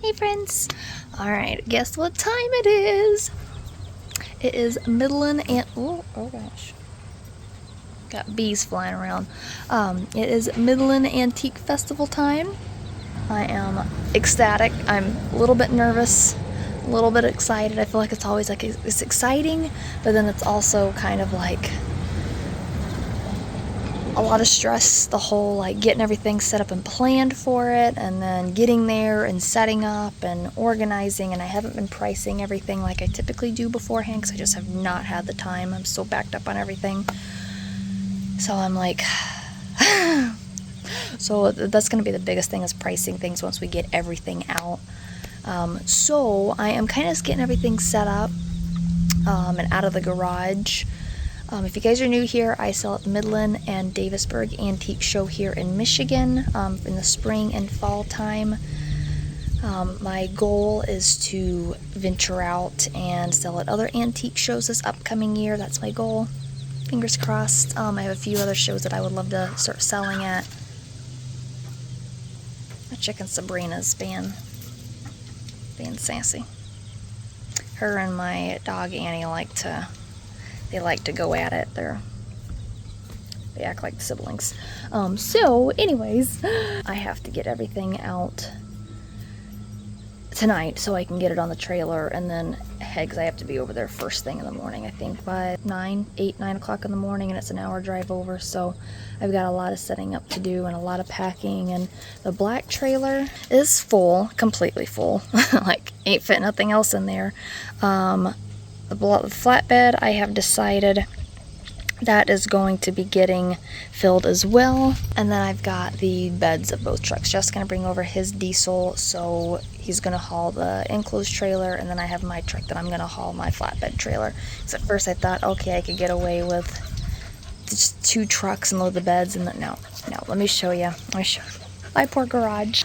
Hey friends! Alright, guess what time it is? It is Midland and oh gosh. Got bees flying around. It is Midland Antique Festival time. I am ecstatic. I'm a little bit nervous, a little bit excited. I feel like it's always like it's exciting, but then it's also kind of like a lot of stress, the whole like getting everything set up and planned for it, and then getting there and setting up and organizing. And I haven't been pricing everything like I typically do beforehand because I just have not had the time. I'm so backed up on everything. So I'm like, so that's going to be the biggest thing, is pricing things once we get everything out. So I am kind of just getting everything set up and out of the garage. If you guys are new here, I sell at the Midland and Davisburg Antique Show here in Michigan in the spring and fall time. My goal is to venture out and sell at other antique shows this upcoming year. That's my goal. Fingers crossed. I have a few other shows that I would love to start selling at. My chicken Sabrina's being sassy. Her and my dog Annie like to go at it. They act like siblings. So anyways, I have to get everything out tonight so I can get it on the trailer and then head, because I have to be over there first thing in the morning, I think by 9 o'clock in the morning, and it's an hour drive over. So I've got a lot of setting up to do and a lot of packing, and the black trailer is full, completely full. Like ain't fit nothing else in there. The flatbed, I have decided that is going to be getting filled as well. And then I've got the beds of both trucks. Just gonna bring over his diesel, so he's gonna haul the enclosed trailer, and then I have my truck that I'm gonna haul my flatbed trailer. So at first I thought, okay, I could get away with just 2 trucks and load the beds, and then no, let me show you. My poor garage.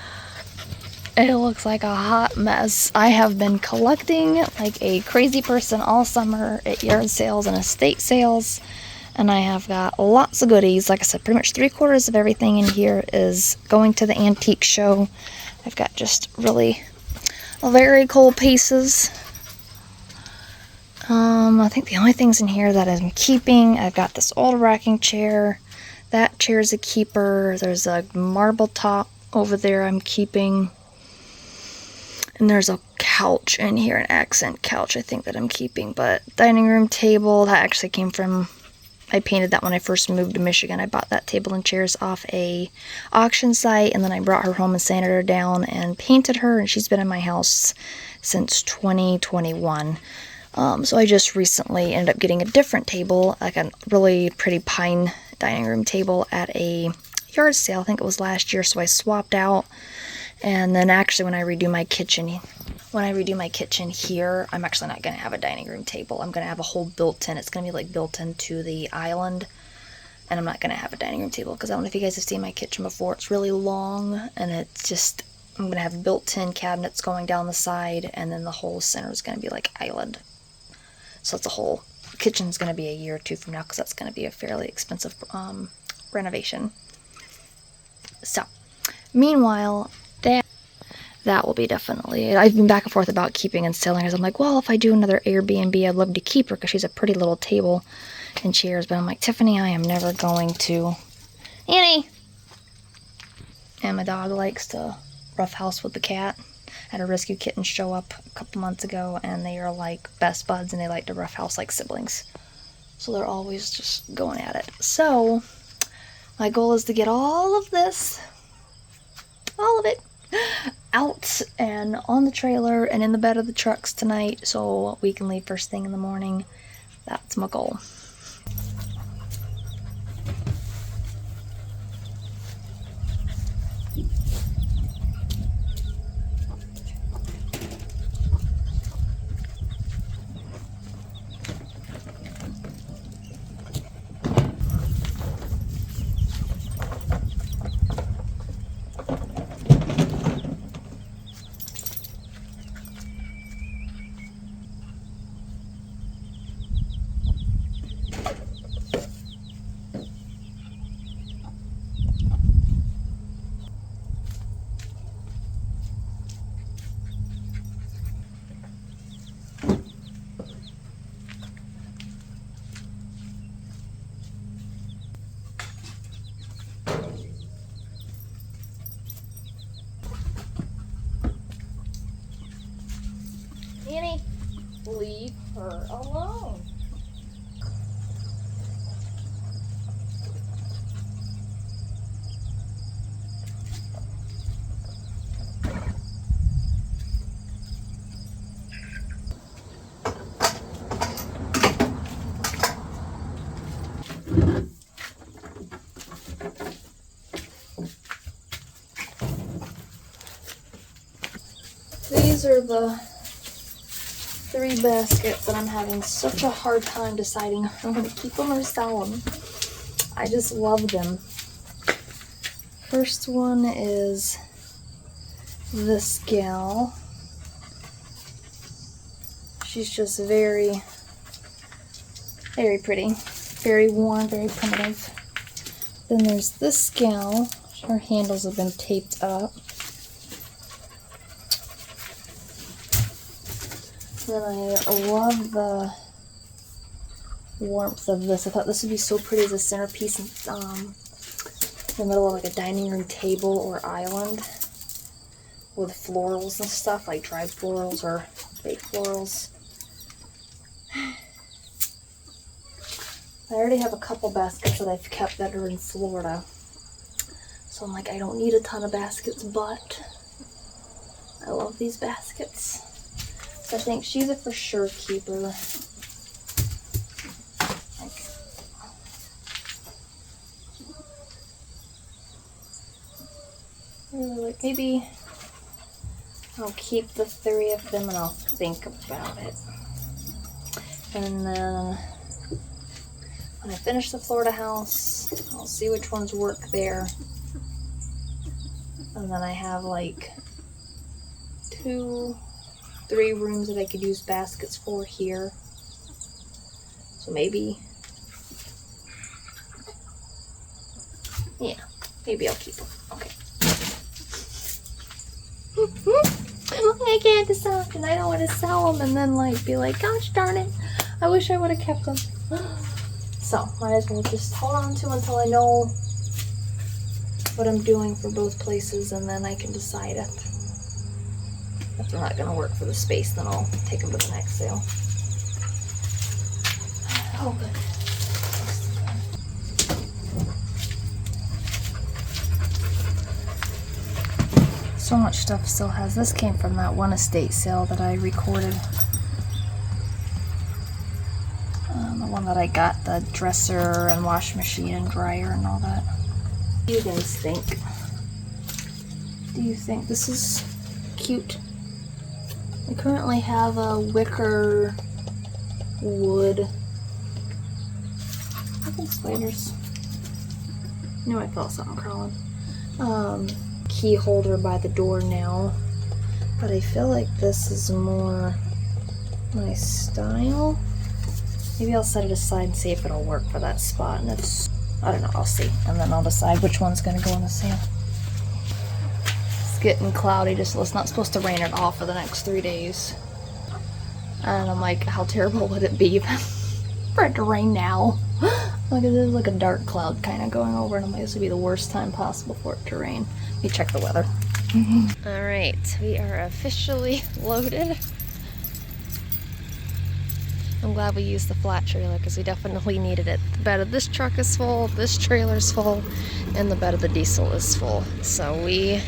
It looks like a hot mess. I have been collecting like a crazy person all summer at yard sales and estate sales, and I have got lots of goodies. Like I said, pretty much 3/4 of everything in here is going to the antique show. I've got just really very cool pieces. I think the only things in here that I'm keeping, I've got this old rocking chair. That chair's a keeper. There's a marble top over there I'm keeping. And there's a couch in here, an accent couch, I think, that I'm keeping. But dining room table, that actually came from, I painted that when I first moved to Michigan. I bought that table and chairs off a auction site, and then I brought her home and sanded her down and painted her, and she's been in my house since 2021. So I just recently ended up getting a different table, like a really pretty pine dining room table at a yard sale. I think it was last year, so I swapped out. And then actually when I redo my kitchen here, I'm actually not going to have a dining room table. I'm going to have a whole built-in. It's going to be like built into the island. And I'm not going to have a dining room table because I don't know if you guys have seen my kitchen before. It's really long, and it's just, I'm going to have built-in cabinets going down the side, and then the whole center is going to be like island. So it's a whole, kitchen's going to be a year or 2 from now, because that's going to be a fairly expensive renovation. So, meanwhile, that will be definitely, I've been back and forth about keeping and selling, because I'm like, well, if I do another Airbnb, I'd love to keep her because she's a pretty little table and chairs. But I'm like, Tiffany, I am never going to. Annie! And my dog likes to roughhouse with the cat. I had a rescue kitten show up a couple months ago, and they are like best buds, and they like to roughhouse like siblings. So they're always just going at it. So my goal is to get all of this, all of it, out and on the trailer and in the bed of the trucks tonight, so we can leave first thing in the morning. That's my goal. Annie, leave her alone. These are the 3 baskets that I'm having such a hard time deciding if I'm going to keep them or sell them. I just love them. First one is this gal. She's just very, very pretty. Very warm, very primitive. Then there's this gal. Her handles have been taped up. Then I love the warmth of this. I thought this would be so pretty as a centerpiece in the middle of like a dining room table or island with florals and stuff, like dried florals or baked florals. I already have a couple baskets that I've kept that are in Florida. So I'm like, I don't need a ton of baskets, but I love these baskets. I think she's a for sure keeper. Like maybe I'll keep the 3 of them and I'll think about it. And then when I finish the Florida house, I'll see which ones work there. And then I have like 2, 3 rooms that I could use baskets for here. So maybe, yeah, maybe I'll keep them. Okay. I can't decide, and I don't want to sell them and then like be like, gosh darn it, I wish I would have kept them. So might as well just hold on to until I know what I'm doing for both places, and then I can decide if they're not going to work for the space, then I'll take them to the next sale. Oh, good. So much stuff still has. This came from that one estate sale that I recorded. The one that I got, the dresser and wash machine and dryer and all that. What do you guys think? Do you think this is cute? I currently have a wicker wood. I think spiders. I knew I felt something crawling. Key holder by the door now, but I feel like this is more my style. Maybe I'll set it aside and see if it'll work for that spot, and if I don't know, I'll see, and then I'll decide which one's gonna go in the sale. It's getting cloudy, just it's not supposed to rain at all for the next 3 days, and I'm like, how terrible would it be for it to rain now? Like it is like a dark cloud kind of going over, and I'm like, this would be the worst time possible for it to rain. Let me check the weather. All right, we are officially loaded. I'm glad we used the flat trailer because we definitely needed it. The bed of this truck is full, this trailer's full, and the bed of the diesel is full. So we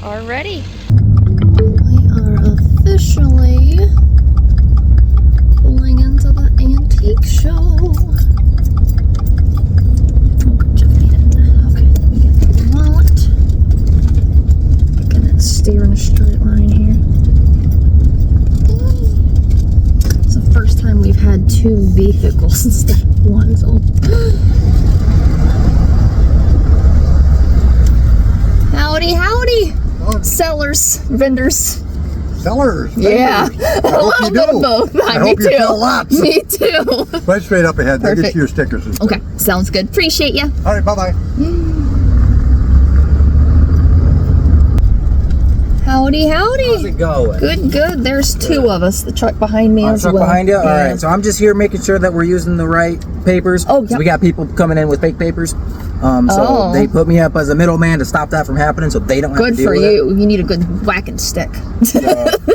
are ready. We are officially pulling into the antique show. Okay, we get the lot. Gonna steer in a straight line here. It's the first time we've had 2 vehicles instead of 1, so. Howdy, howdy! Oh. Sellers, vendors. Sellers. Yeah, a little bit of both. I hope you sell lots. Me too. Right straight up ahead. They'll get you your stickers and stuff. Okay, sounds good. Appreciate you. All right, bye-bye. Howdy, howdy. How's it going? Good, good. There's two of us. The truck behind me as well. Truck behind you? Yeah. All right. So I'm just here making sure that we're using the right papers. Oh, yeah. So we got people coming in with fake papers. So they put me up as a middleman to stop that from happening so they don't have to deal with it. Good for you. You need a good whacking stick.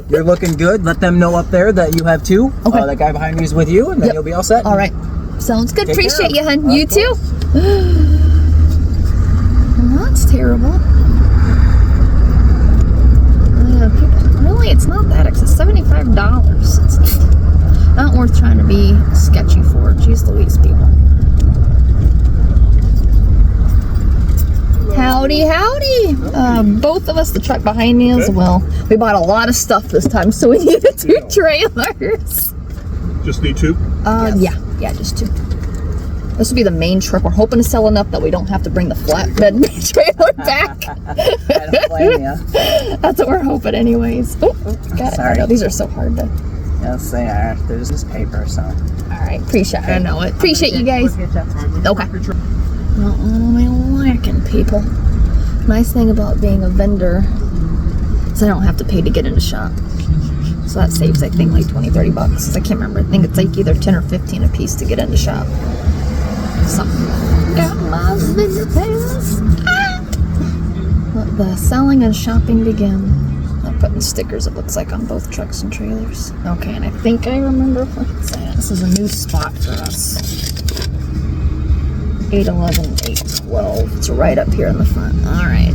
You're looking good. Let them know up there that you have two. Okay. That guy behind you is with you, and then you'll be all set. All right. Sounds good. Take Appreciate you, care. hun. You too. Well, that's terrible. People, really, it's not that expensive. $75. It's not worth trying to be sketchy for. Jeez Louise, people. Howdy, howdy. Both of us, the truck behind me as well. We bought a lot of stuff this time, so we needed two trailers. Just need two? Yeah, just two. This will be the main truck. We're hoping to sell enough that we don't have to bring the flatbed trailer back. I don't blame you. That's what we're hoping anyways. Oh, got it. I know, these are so hard to... Yes, they are. There's this paper, so. All right, appreciate it. I know it. Appreciate you guys. Okay. Not what I'm liking, people. Nice thing about being a vendor is I don't have to pay to get in the shop. So that saves, I think, like $20-30. I can't remember. I think it's like either 10 or 15 a piece to get in the shop. So, got my vendor pass. Let the selling and shopping begin. I'm putting stickers, it looks like, on both trucks and trailers. Okay, and I think I remember what it's saying. This is a new spot for us. 811, 812. It's right up here in the front. All right.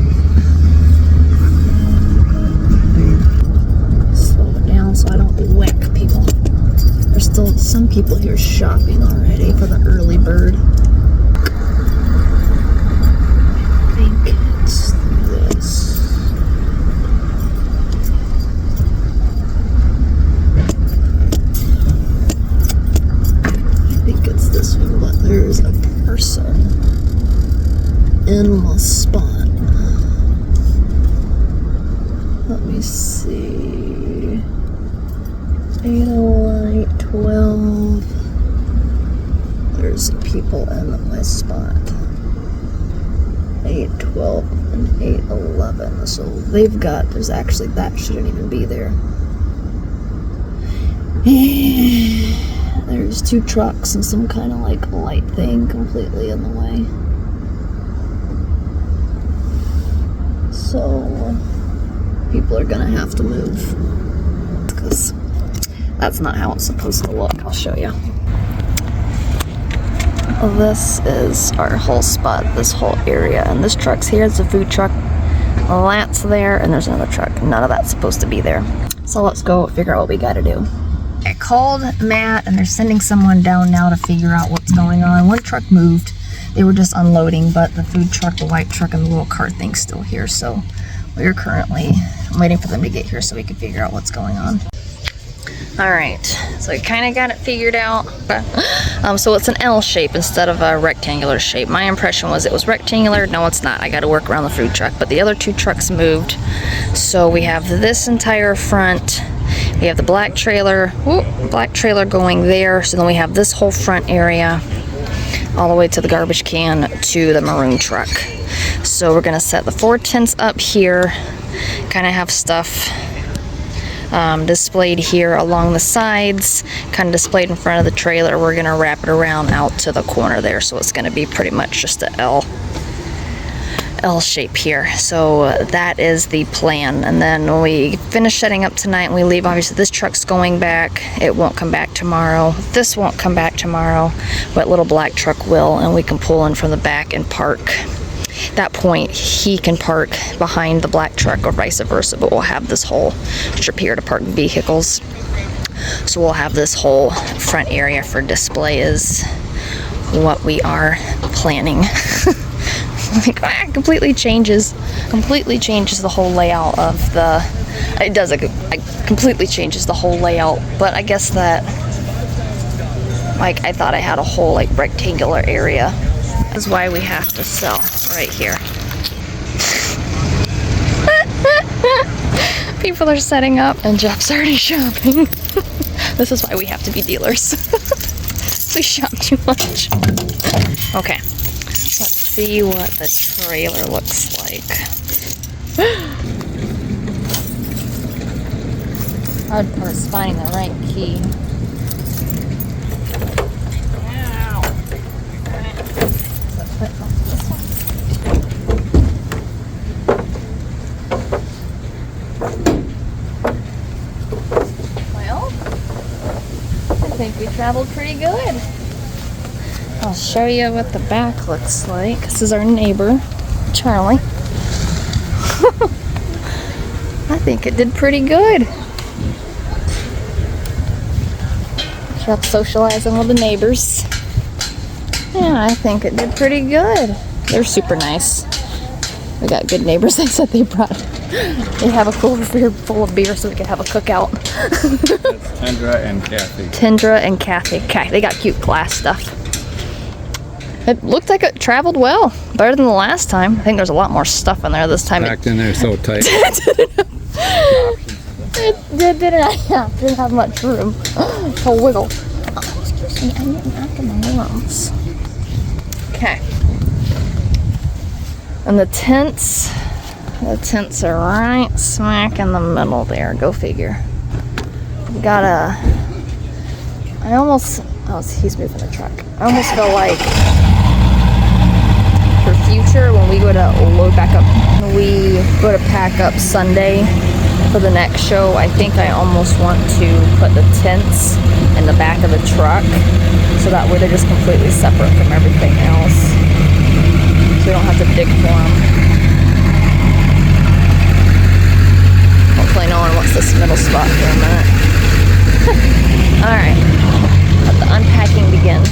Slow it down so I don't whack people. There's still some people here shopping already for the early bird. I think it's this. I think it's this one, but there's a person in my spot. Let me see. 801, 812. There's people in my spot. 812 and 811. So they've got, there's actually, that shouldn't even be there. There's two trucks and some kind of like light thing completely in the way. So people are gonna have to move because that's not how it's supposed to look. I'll show you. This is our whole spot, this whole area, and this truck's here. It's a food truck. That's there, and there's another truck. None of that's supposed to be there. So let's go figure out what we gotta do. I called Matt, and they're sending someone down now to figure out what's going on. One truck moved. They were just unloading, but the food truck, the white truck, and the little cart thing's still here. So we're currently waiting for them to get here so we can figure out what's going on. All right, so we kind of got it figured out. So it's an L shape instead of a rectangular shape. My impression was it was rectangular. No, it's not. I got to work around the food truck, but the other two trucks moved. So we have this entire front. We have the black trailer going there. So then we have this whole front area all the way to the garbage can to the maroon truck. So we're gonna set the 4 tents up here, kind of have stuff displayed here along the sides, kind of displayed in front of the trailer. We're gonna wrap it around out to the corner there, so it's gonna be pretty much just a L shape here. So that is the plan. And then when we finish setting up tonight and we leave, obviously this truck's going back. It won't come back tomorrow. This won't come back tomorrow, but little black truck will, and we can pull in from the back and park. At that point, he can park behind the black truck or vice versa, but we'll have this whole strip here to park vehicles. So we'll have this whole front area for display is what we are planning. Like, completely changes the whole layout of the, it does, it completely changes the whole layout, but I guess that, like, I thought I had a whole, like, rectangular area. That's why we have to sell right here. People are setting up and Jeff's already shopping. This is why we have to be dealers. We shop too much. Okay. Let's see what the trailer looks like. Hard part is finding the right key. Ow. Well, I think we traveled pretty good. I'll show you what the back looks like. This is our neighbor, Charlie. I think it did pretty good. Kept socializing with the neighbors. Yeah, I think it did pretty good. They're super nice. We got good neighbors. They said they have a cooler full of beer so we could have a cookout. That's Tendra and Kathy. Tendra and Kathy. Okay, they got cute glass stuff. It looked like it traveled well. Better than the last time. I think there's a lot more stuff in there this time. Packed in there so tight. Didn't have much room to wiggle. Oh, excuse me, I'm getting out of my rooms. Okay. And the tents are right smack in the middle there. Go figure. We got he's moving the truck. I almost feel like for future when we go to load back up, when we go to pack up Sunday for the next show, I think I almost want to put the tents in the back of the truck so that way they're just completely separate from everything else. So we don't have to dig for them. Hopefully no one wants this middle spot for a minute. Alright, let the unpacking begin.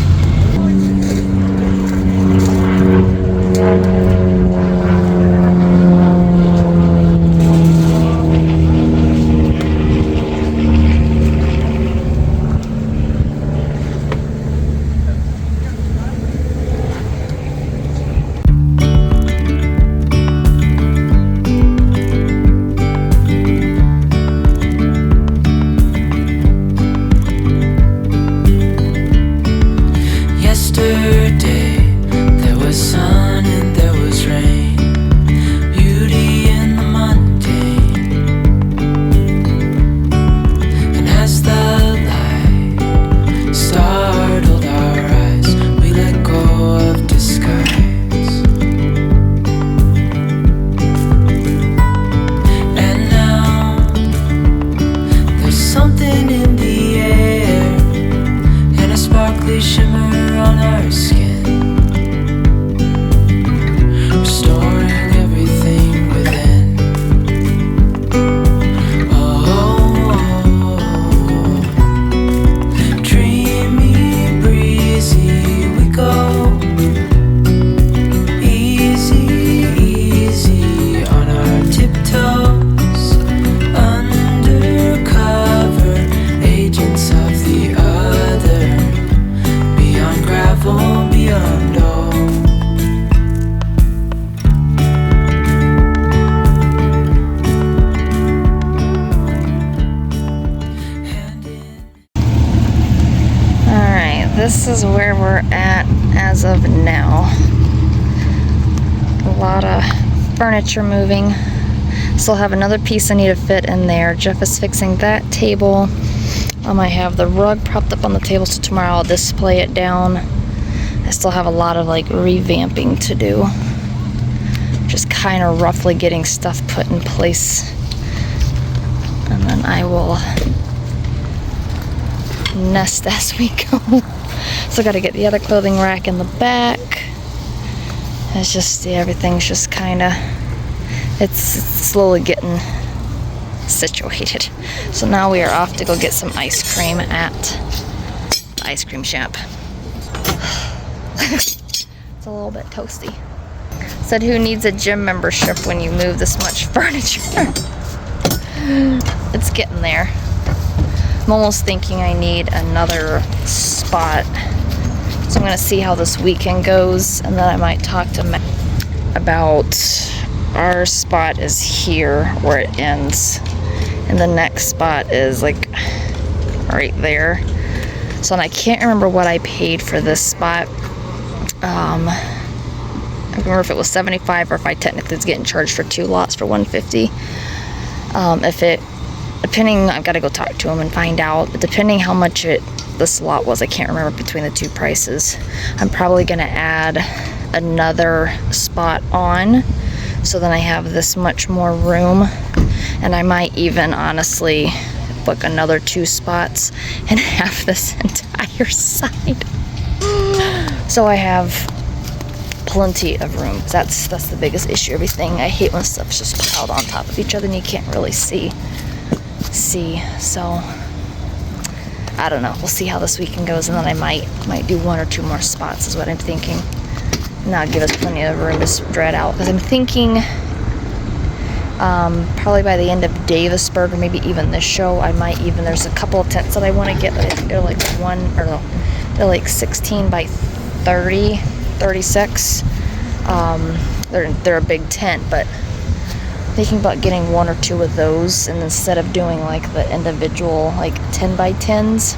This is where we're at as of now. A lot of furniture moving. Still have another piece I need to fit in there. Jeff is fixing that table. I have the rug propped up on the table, so tomorrow I'll display it down. I still have a lot of like revamping to do. Just kind of roughly getting stuff put in place. And then I will nest as we go. So I gotta get the other clothing rack in the back. It's just, yeah, everything's just kind of, it's slowly getting situated. So now we are off to go get some ice cream at the ice cream shop. It's a little bit toasty. Said, who needs a gym membership when you move this much furniture? It's getting there. I'm almost thinking I need another spot. So I'm going to see how this weekend goes, and then I might talk to Matt about our spot is here where it ends, and the next spot is like right there. So and I can't remember what I paid for this spot. I don't remember if it was $75 or if I technically was getting charged for 2 lots for $150. If it depending, I've got to go talk to him and find out, but depending how much this lot was, I can't remember between the two prices, I'm probably going to add another spot on, so then I have this much more room, and I might even honestly book another 2 spots and have this entire side. So I have plenty of room. That's the biggest issue. Everything, I hate when stuff's just piled on top of each other and you can't really see. So I don't know. We'll see how this weekend goes, and then I might do 1 or 2 more spots is what I'm thinking. And that'll give us plenty of room to spread out, because I'm thinking probably by the end of Davisburg, or maybe even this show, I might even, there's a couple of tents that I want to get, but I think they're like they're like 16 by 30, 36. They're a big tent, but thinking about getting 1 or 2 of those, and instead of doing like the individual like 10 by 10s,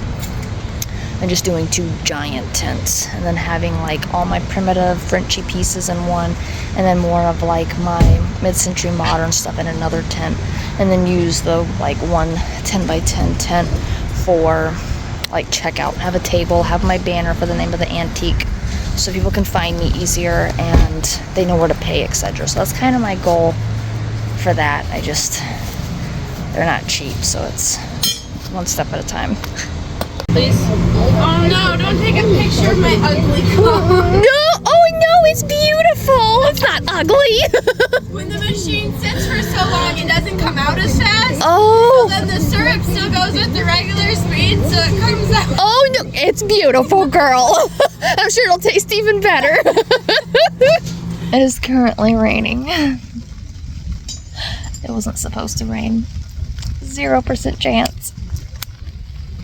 I'm just doing 2 giant tents, and then having like all my primitive Frenchy pieces in one, and then more of like my mid-century modern stuff in another tent, and then use the like 1 10 by 10 tent for like checkout, have a table, have my banner for the name of the antique, so people can find me easier and they know where to pay, etc. So that's kind of my goal for that. They're not cheap, so it's 1 step at a time. Please. Oh no, don't take a picture of my ugly car. No! Oh no, it's beautiful! It's not ugly! When the machine sits for so long, it doesn't come out as fast. Oh! So then the syrup still goes with the regular speed, so it comes out. Oh no, it's beautiful, girl! I'm sure it'll taste even better. It is currently raining. It wasn't supposed to rain. 0% chance.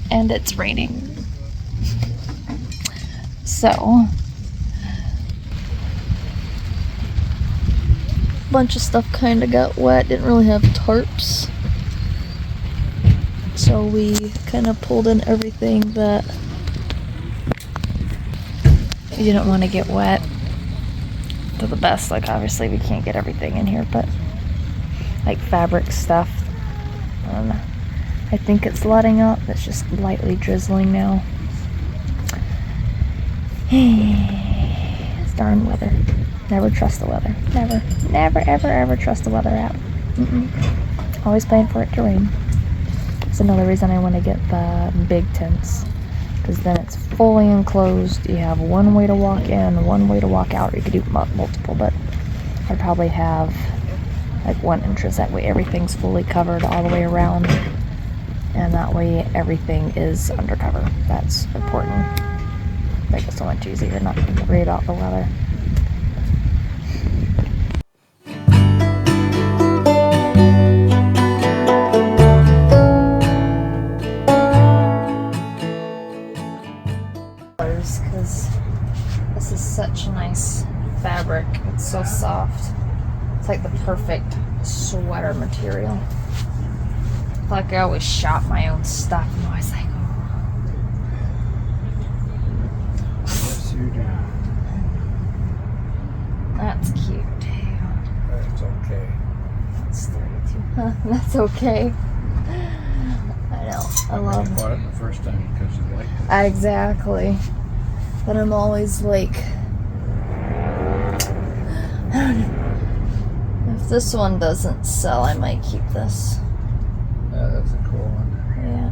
And it's raining. So, bunch of stuff kind of got wet. Didn't really have tarps, so we kind of pulled in everything that we didn't want to get wet to the best. Like, obviously we can't get everything in here, but like fabric stuff. I think it's letting up. It's just lightly drizzling now. It's darn weather. Never trust the weather. Never, ever trust the weather app. Always plan for it to rain. That's another reason I want to get the big tents, because then it's fully enclosed. You have 1 way to walk in, 1 way to walk out. Or you could do multiple, but I'd probably have like 1 entrance. That way everything's fully covered all the way around. And that way everything is undercover. That's important. Make it so much easier not to worry about the weather. Because this is such a nice fabric. It's so soft. It's like the perfect sweater material. Like I always shop my own stuff. I'm always like, Yes, you do. that's cute. That's okay. That's 32. Huh, that's okay. I know. I love I bought it the first time because you liked it. Exactly. But I'm always like, I don't know. If this one doesn't sell, I might keep this. Yeah, that's a cool one. Yeah.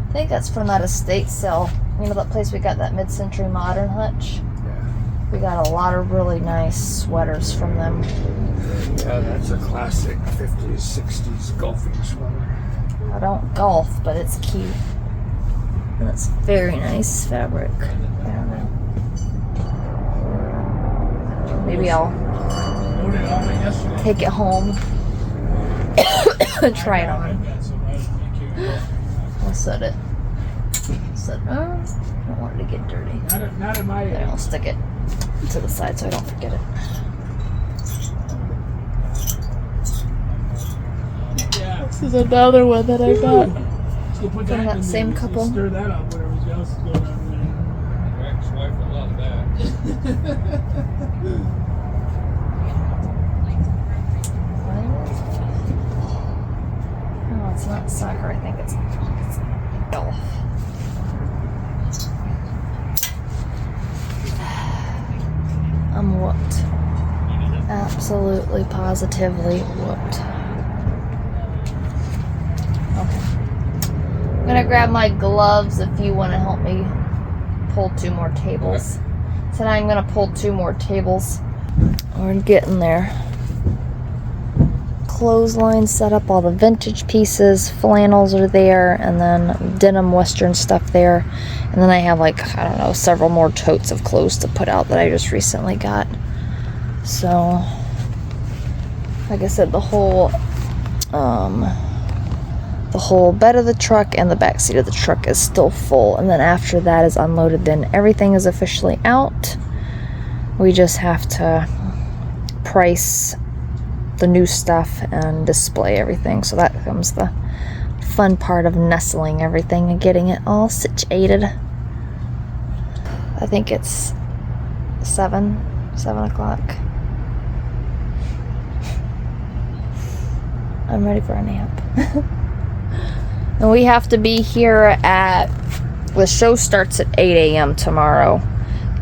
I think that's from that estate sale. You know that place we got that mid-century modern hutch? Yeah. We got a lot of really nice sweaters from them. Yeah, that's a classic 50s, 60s golfing sweater. I don't golf, but it's cute. And it's very nice fabric. I don't know. Maybe I'll take it home and try it on. I'll set it. I don't want it to get dirty. Not in my Then I'll stick it to the side so I don't forget it. This is another one that I got from that same couple. Stir that up, whatever else is going on there. Ex-wife will love that. No, it's not soccer. I think it's golf. I'm whooped. Absolutely, positively whooped. Okay. I'm gonna grab my gloves if you want to help me pull 2 more tables. So now I'm gonna pull 2 more tables. We're getting there. Clothesline set up, all the vintage pieces, flannels are there, and then denim western stuff there. And then I have like, I don't know, several more totes of clothes to put out that I just recently got. So, like I said, the whole bed of the truck and the back seat of the truck is still full. And then after that is unloaded, then everything is officially out. We just have to price the new stuff and display everything. So that comes the fun part of nestling everything and getting it all situated. I think it's 7 o'clock. I'm ready for a nap. And we have to be here the show starts at 8 a.m. tomorrow.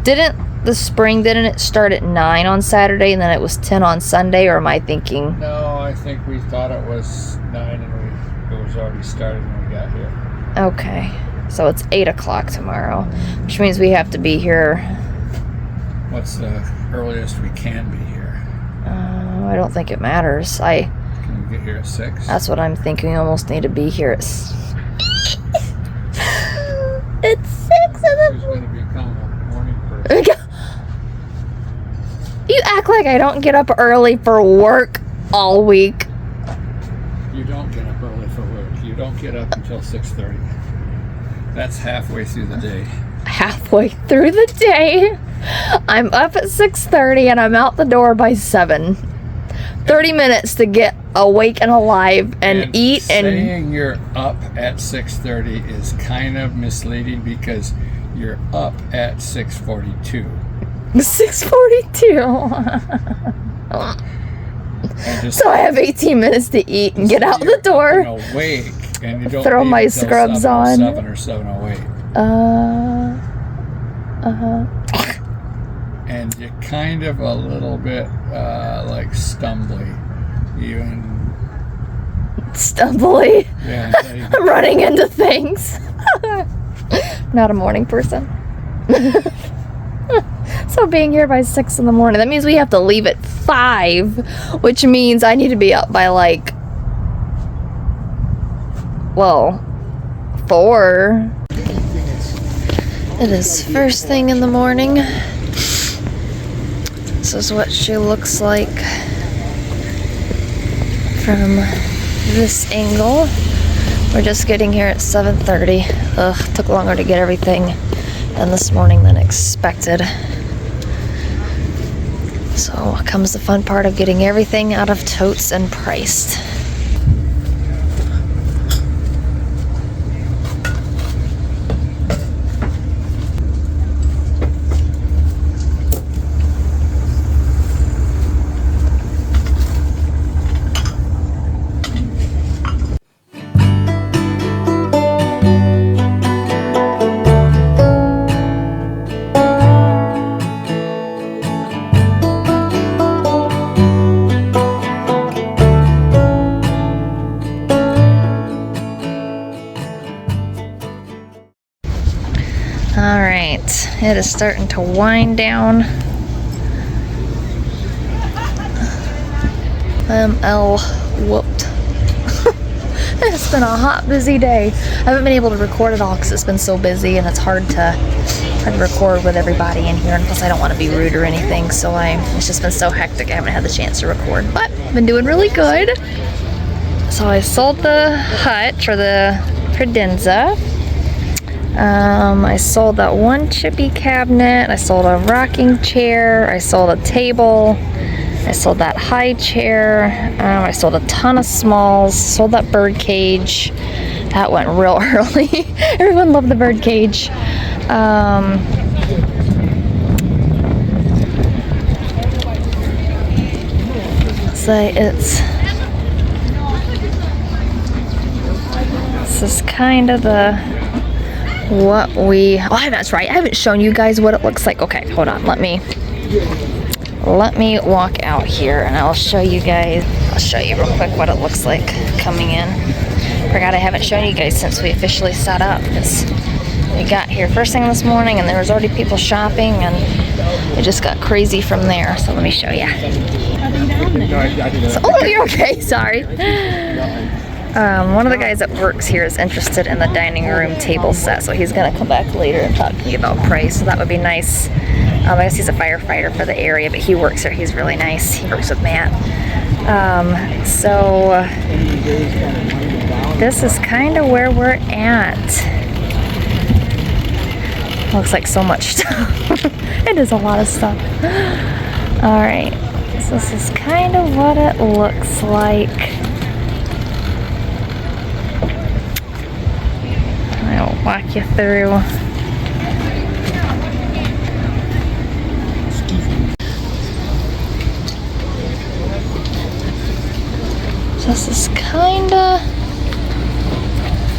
Didn't it start at 9 on Saturday and then it was 10 on Sunday, or am I thinking? No, I think we thought it was 9 and it was already started when we got here. Okay. So it's 8 o'clock tomorrow, which means we have to be here. What's the earliest we can be here? I don't think it matters. Can we get here at 6? That's what I'm thinking. We almost need to be here at it's 6 Who's going to become a morning person? You act like I don't get up early for work all week. You don't get up early for work. You don't get up until 6:30. That's halfway through the day. Halfway through the day, I'm up at 6:30 and I'm out the door by 7. 30 minutes to get awake and alive and eat. Saying you're up at 6:30 is kind of misleading because you're up at 6:42. 6:42. So I have 18 minutes to eat and get out the door. Awake, and you don't throw my scrubs on. 7 or 7:08. And you're kind of a little bit like stumbly, even. Stumbly. Yeah. Running into things. Not a morning person. So being here by 6 in the morning, that means we have to leave at 5, which means I need to be up by 4. It is first thing in the morning. This is what she looks like from this angle. We're just getting here at 7:30. Took longer to get everything done this morning than expected. So comes the fun part of getting everything out of totes and priced. Alright, it is starting to wind down. ML whooped. It's been a hot, busy day. I haven't been able to record it all because it's been so busy and it's hard to record with everybody in here, and plus I don't want to be rude or anything, so it's just been so hectic I haven't had the chance to record, but I've been doing really good. So I sold the hutch, or the credenza. I sold that one chippy cabinet, I sold a rocking chair, I sold a table, I sold that high chair, I sold a ton of smalls, sold that bird cage. That went real early. Everyone loved the bird cage. this is kind of what we, that's right, I haven't shown you guys what it looks like. Okay, hold on, let me walk out here and I'll show you guys, real quick what it looks like coming in. Forgot I haven't shown you guys since we officially set up, because we got here first thing this morning and there was already people shopping and it just got crazy from there. So let me show you. So, oh, you're okay, sorry. One of the guys that works here is interested in the dining room table set, so he's gonna come back later and talk to me about price, so that would be nice. I guess he's a firefighter for the area, but he works here. He's really nice. He works with Matt. So this is kind of where we're at. Looks like so much stuff. It is a lot of stuff. All right, so this is kind of what it looks like. I'll walk you through. This is kinda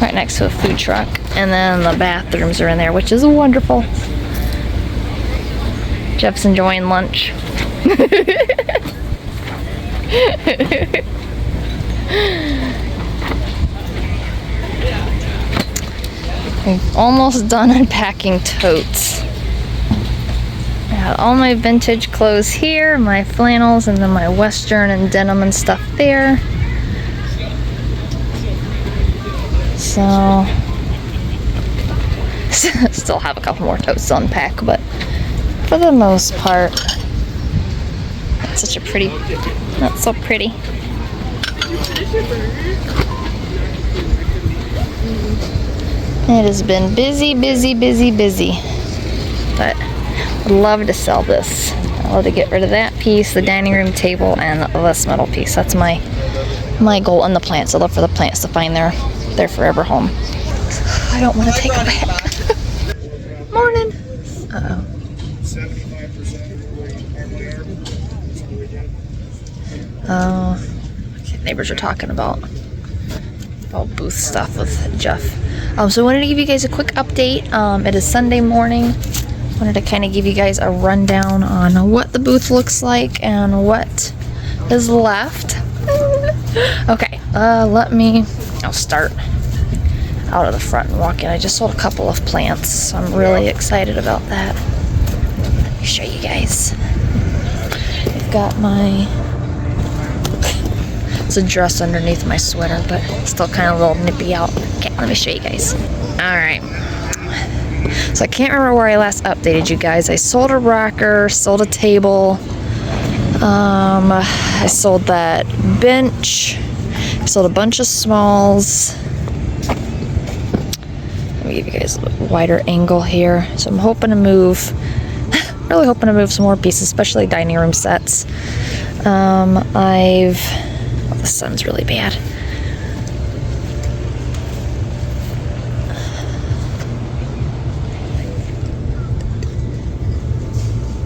right next to a food truck, and then the bathrooms are in there, which is wonderful. Jeff's enjoying lunch. I'm almost done unpacking totes. I got all my vintage clothes here, my flannels, and then my western and denim and stuff there. So, still have a couple more totes to unpack, but for the most part, it's such a pretty, not so pretty. It has been busy, busy, busy, busy, but I'd love to sell this. I'd love to get rid of that piece, the dining room table, and this metal piece. That's my goal. And the plants. I love for the plants to find their forever home. I don't want to take them back. Morning. Uh-oh. 75%. Oh, okay, neighbors are talking about booth stuff with Jeff. So I wanted to give you guys a quick update. It is Sunday morning. Wanted to kind of give you guys a rundown on what the booth looks like and what is left. Okay, I'll start out of the front and walk in. I just sold a couple of plants, so I'm really excited about that. Let me show you guys. I've got it's a dress underneath my sweater, but still kind of a little nippy out. Okay, let me show you guys. Alright. So I can't remember where I last updated you guys. I sold a rocker, sold a table. I sold that bench. I sold a bunch of smalls. Let me give you guys a wider angle here. So I'm hoping to move, really hoping to move some more pieces, especially dining room sets. The sun's really bad.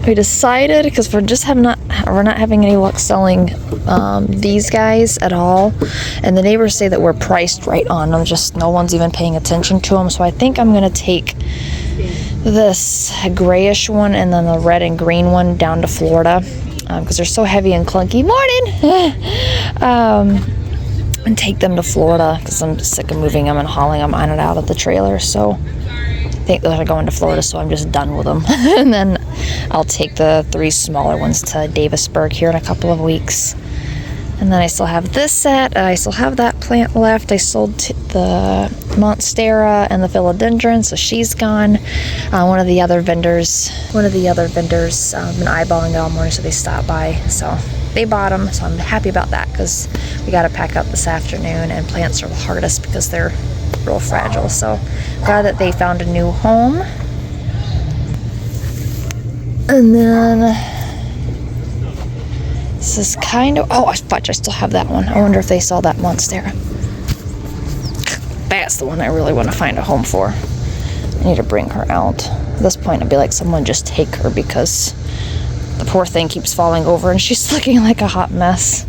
We decided, because we're not having any luck selling these guys at all, and the neighbors say that we're priced right on them, just no one's even paying attention to them. So I think I'm gonna take this grayish one and then the red and green one down to Florida, because they're so heavy and clunky. Morning. And take them to Florida because I'm sick of moving them and hauling them on and out of the trailer. So I think they're going to Florida, so I'm just done with them. And then I'll take the 3 smaller ones to Davisburg here in a couple of weeks. And then I still have this set. I still have that plant left. I sold the Monstera and the philodendron, so she's gone. One of the other vendors been eyeballing it all morning, so they stopped by. So they bought them, so I'm happy about that because we got to pack up this afternoon, and plants are the hardest because they're real fragile. So glad that they found a new home. And then this is kind of, fudge, I still have that one. I wonder if they saw that Monstera. That's the one I really want to find a home for. I need to bring her out. At this point, I'd be like, someone just take her, because the poor thing keeps falling over and she's looking like a hot mess.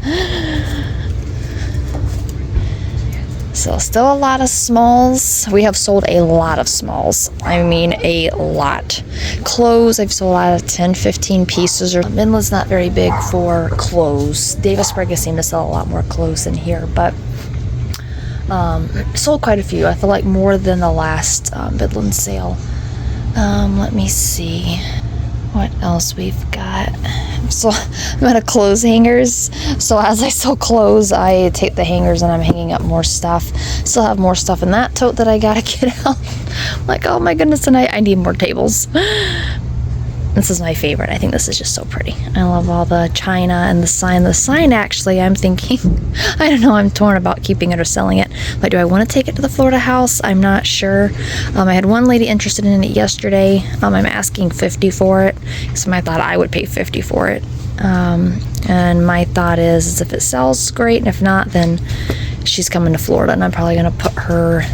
So still a lot of smalls. We have sold a lot of smalls. I mean a lot. Clothes, I've sold out of 10, 15 pieces. Midland's not very big for clothes. Davis-Sprague seem to sell a lot more clothes than here, but sold quite a few. I feel like more than the last Midland sale. Let me see what else we've got. So I'm out of clothes hangers. So as I sell clothes, I take the hangers and I'm hanging up more stuff. Still have more stuff in that tote that I gotta get out. I'm like, oh my goodness, tonight I need more tables. This is my favorite. I think this is just so pretty. I love all the china and the sign. The sign, actually, I'm thinking, I don't know, I'm torn about keeping it or selling it. But do I want to take it to the Florida house? I'm not sure. I had one lady interested in it yesterday. I'm asking $50 for it. So I thought I would pay $50 for it. And my thought is if it sells, great. And if not, then she's coming to Florida. And I'm probably going to put her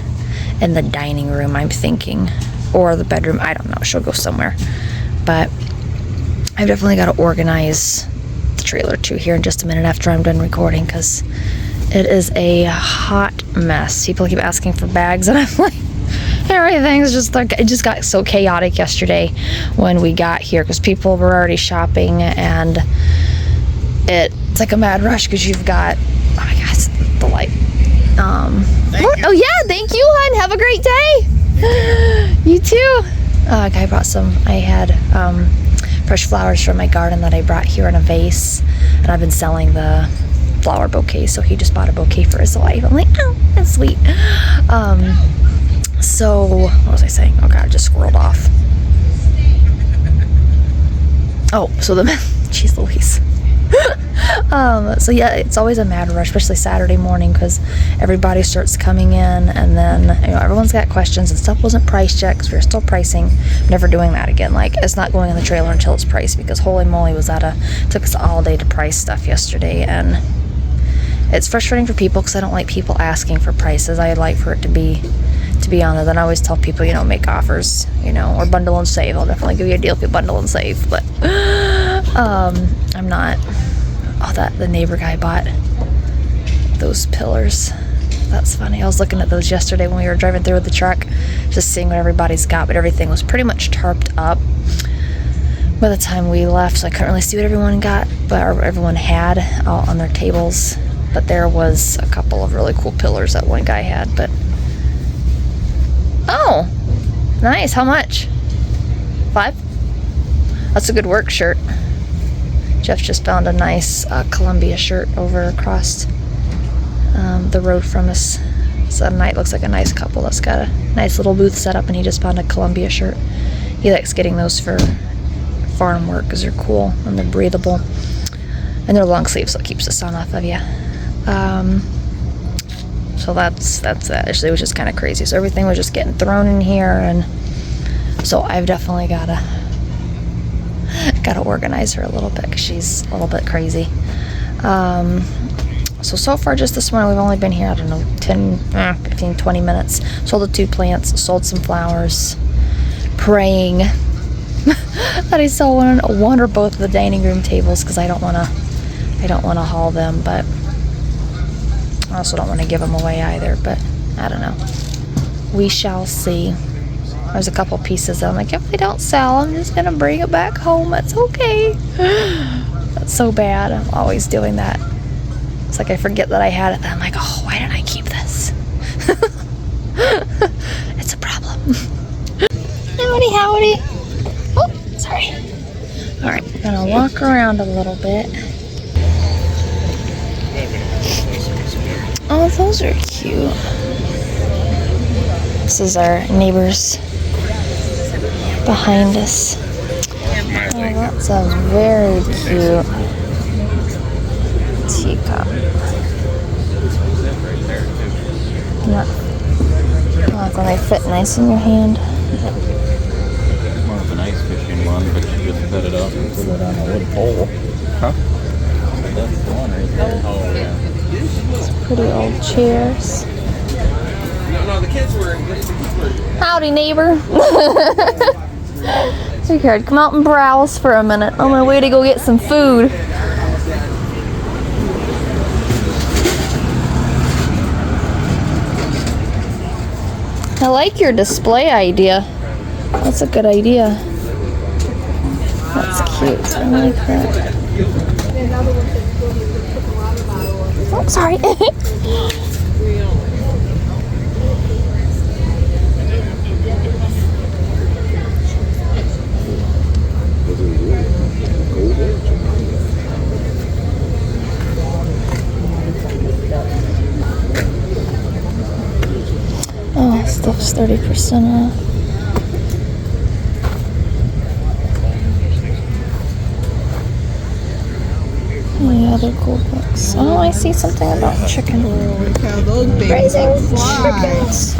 in the dining room, I'm thinking. Or the bedroom. I don't know. She'll go somewhere. But I've definitely got to organize the trailer too here in just a minute after I'm done recording, because it is a hot mess. People keep asking for bags and I'm like, everything's just like, it just got so chaotic yesterday when we got here because people were already shopping, and it's like a mad rush because you've got, oh my gosh, the light. Oh yeah, thank you, hon. Have a great day. You too. A guy brought some, I had fresh flowers from my garden that I brought here in a vase, and I've been selling the flower bouquet, so he just bought a bouquet for his wife. I'm like, oh, that's sweet. So, what was I saying? Oh god, I just squirreled off. Oh, so the, jeez Louise. So yeah, it's always a mad rush, especially Saturday morning, because everybody starts coming in, and then everyone's got questions, and stuff wasn't priced yet because we were still pricing. I'm never doing that again. Like, it's not going in the trailer until it's priced, because holy moly, took us all day to price stuff yesterday, and it's frustrating for people because I don't like people asking for prices. I'd like for it to be on there. Then I always tell people, make offers, or bundle and save. I'll definitely give you a deal if you bundle and save, but I'm not. Oh, the neighbor guy bought those pillars. That's funny. I was looking at those yesterday when we were driving through with the truck, just seeing what everybody's got, but everything was pretty much tarped up by the time we left, so I couldn't really see what everyone got, or everyone had out on their tables. But there was a couple of really cool pillars that one guy had. But oh, nice. How much? $5? That's a good work shirt. Jeff just found a nice Columbia shirt over across the road from us. So tonight looks like a nice couple that's got a nice little booth set up, and he just found a Columbia shirt. He likes getting those for farm work because they're cool and they're breathable, and they're long sleeves, so it keeps the sun off of you. So that's that. Actually, it was just kind of crazy. So everything was just getting thrown in here, and so I've definitely gotta organize her a little bit because she's a little bit crazy. So far just this morning we've only been here, I don't know, 10, 15, 20 minutes. Sold the 2 plants, sold some flowers, praying that I sell one or both of the dining room tables, because I don't want to haul them, but I also don't want to give them away either. But I don't know, we shall see. There's a couple pieces that I'm like, if they don't sell, I'm just gonna bring it back home. It's okay. That's so bad. I'm always doing that. It's like I forget that I had it, then I'm like, oh, why didn't I keep this? It's a problem. Howdy. Oh, sorry. All right, I'm gonna walk around a little bit. Oh, those are cute. This is our neighbors behind us. Oh, that's a very cute teacup. Oh, they fit nice in your hand. More of an ice fishing one, but you just set it up and put it on a wood pole. Huh? That's the one right there. Oh, yeah. It's pretty old chairs. No, the kids were. Howdy, neighbor. So here, I'd come out and browse for a minute on my way to go get some food. I like your display idea. That's a good idea. That's cute. I like that. Oh, sorry. Oh, stuff's 30% off. Any other cool books? Oh, I see something about chicken. Raising chickens.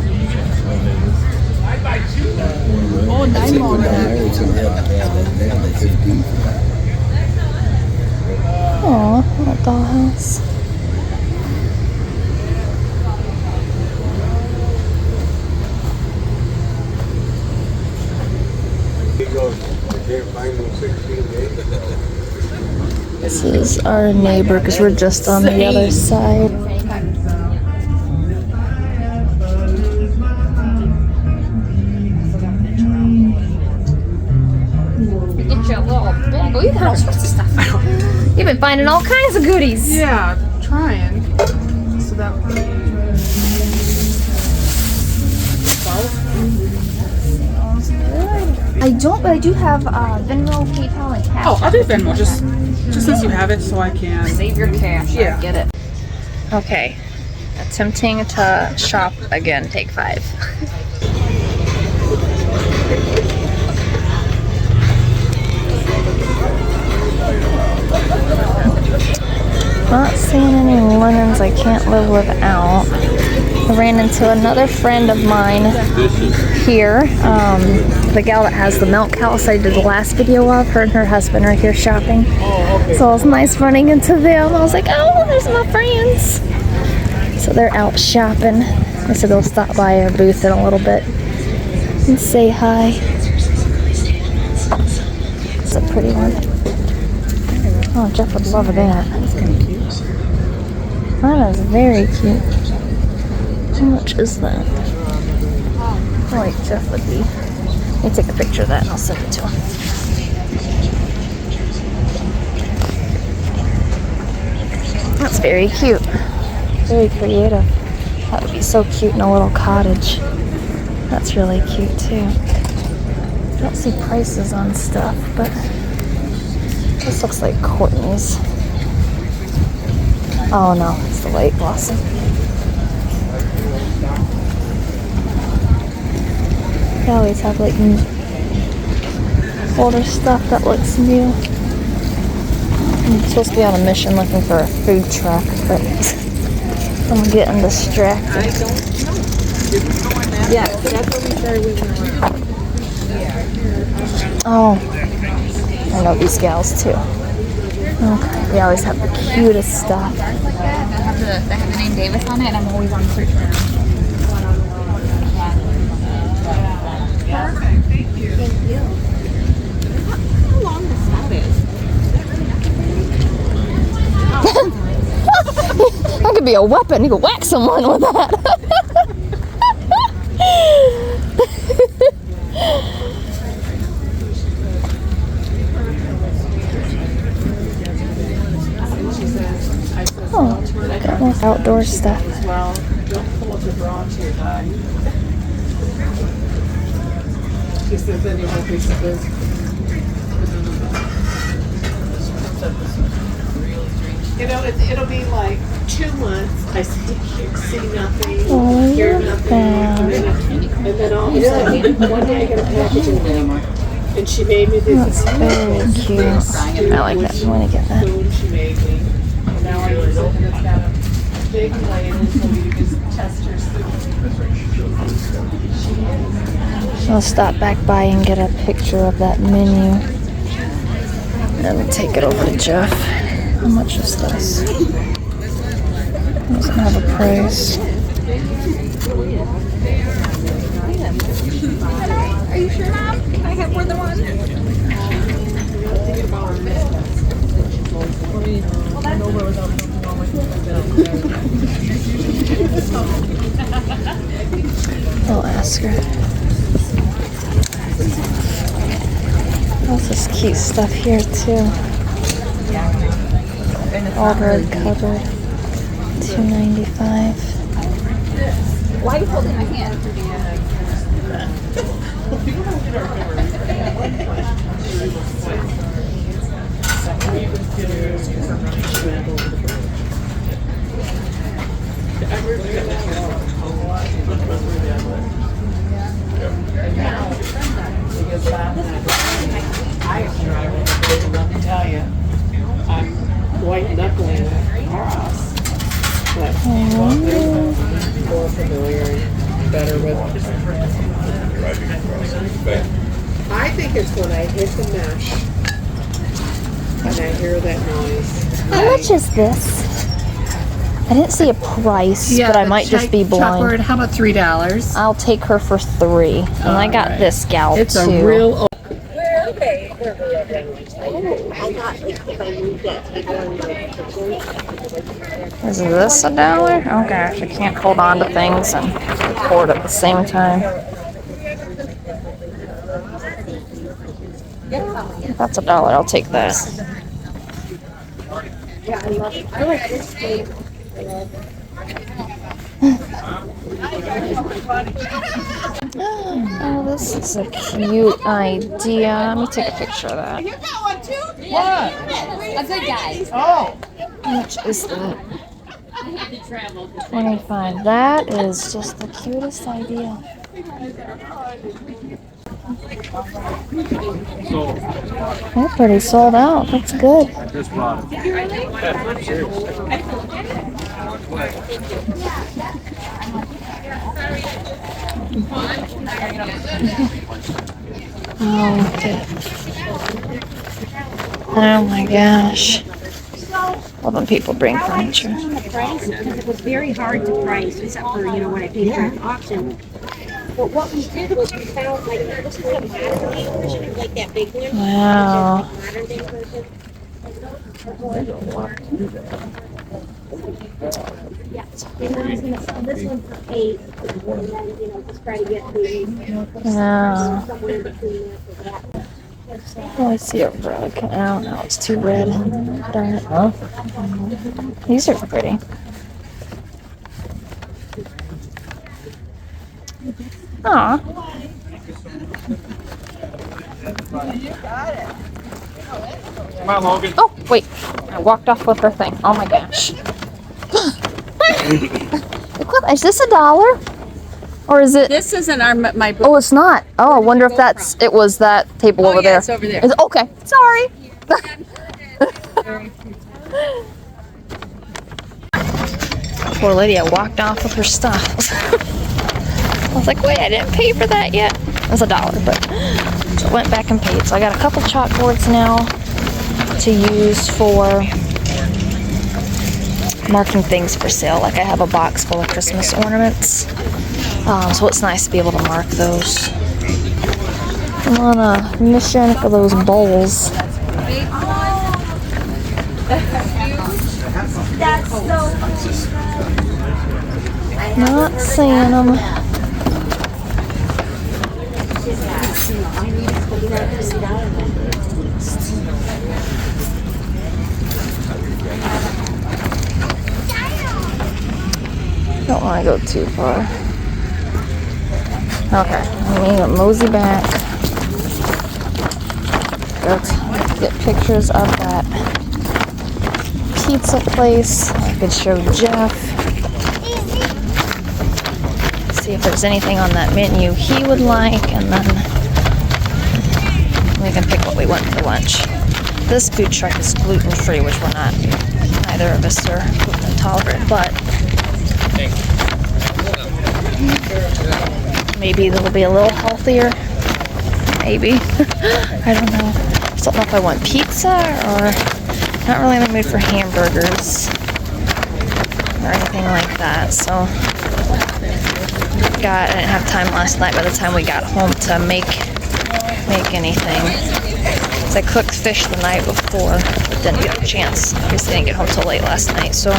Oh, Aw, that dollhouse. This is our neighbor because we're just on the other side. Get your little bit. Oh, you got all sorts of stuff. You've been finding all kinds of goodies. Yeah, trying. So that would be 12. I don't, but I do have Venmo, PayPal, and cash. Oh, I'll do Venmo just since you have it, so I can Save your cash. Yeah. Get it. Okay. Attempting to shop again. Take 5. Not seeing any linens I can't live without. I ran into another friend of mine here. The gal that has the milk house I did the last video of, her and her husband are here shopping. So it was nice running into them. I was like, oh, there's my friends. So they're out shopping. They said they'll stop by our booth in a little bit and say hi. It's a pretty one. Oh, Jeff would love that. That's kind of cute. That is very cute. How much is that? Oh, wait, Jeff would be. Let me take a picture of that and I'll send it to him. That's very cute. Very creative. That would be so cute in a little cottage. That's really cute too. I don't see prices on stuff, but this looks like Courtney's. Oh no, it's the white blossom. They always have like older stuff that looks new. I'm supposed to be on a mission looking for a food truck, but I'm getting distracted. Yeah, that's what we started with. Oh, I know these gals too. Okay, they always have the cutest stuff. They have the name Davis on it, and I'm always on search for them. Perfect, thank you. Thank you. How long the snout is? That could be a weapon. You could whack someone with that. Oh, got more outdoor stuff. Well, don't pull up the bra to your guy. She says then you won't be so good. You know, it'll be like 2 months. I see nothing, Oh, hear you're nothing, bad. and then all of a sudden, one day I got a package in there, and she made me this. That's very cute. I like that. I want to get that. Food she made me. And now I use it, and it's got a big lid, so we just test her soup. I'll stop back by and get a picture of that menu. Let me take it over to Jeff. How much is this? Doesn't have a price. Are you sure, Mom? Can I have more than one? I'll ask her. Lots of cute stuff here too. All red covered. $2.95. Why are you holding my hand? Because last night, let me tell you, I'm white knuckling across. But more familiar and better with I think it's when I hit the mesh and I hear that noise. How much is this? I didn't see a price, but I might just be blind. How about $3? I'll take her for $3. And I got right. this gal It's too. a real. Is this $1? Oh gosh, I can't hold on to things and record at the same time. If that's $1, I'll take that. Oh, this is a cute idea. Let me take a picture of that. You got one too? What? A good guy. Oh. How much is that? 25. That is just the cutest idea. They're pretty sold out. That's good. Oh my gosh. Love when people bring furniture. The price because it was very hard to price, except for when I paid for the auction. But what we did was we found this is a modern day version, like that big one. Wow. Modern day version. Yeah. And I was gonna sell this one for $8, and then just try to get the Wow. somewhere in between there for that. Oh, I see a rug. I don't know. It's too red. Darn it. Huh? These are pretty. Aw. Come on, Logan. Oh, wait. I walked off with her thing. Oh my gosh. Is this $1? Or is it? This isn't my Oh, it's not. Oh, I wonder if it was that table over there. It's over there. Okay. Sorry. Poor lady, I walked off with her stuff. I was like, wait, I didn't pay for that yet. It was $1, but so I went back and paid. So I got a couple chalkboards now to use for marking things for sale. Like I have a box full of Christmas ornaments. So it's nice to be able to mark those. I'm on a mission for those bowls. Not seeing them. Don't want to go too far. Okay, I need to mosey back. Let's get pictures of that pizza place. I could show Jeff. See if there's anything on that menu he would like, and then we can pick what we want for lunch. This food truck is gluten-free, which we're not. Neither of us are gluten intolerant, but maybe they'll be a little healthier. Maybe. I don't know. Just don't know if I want pizza or not really in the mood for hamburgers or anything like that. So I didn't have time last night by the time we got home to make anything. So I cooked fish the night before, but didn't get a chance. Obviously didn't get home till late last night, so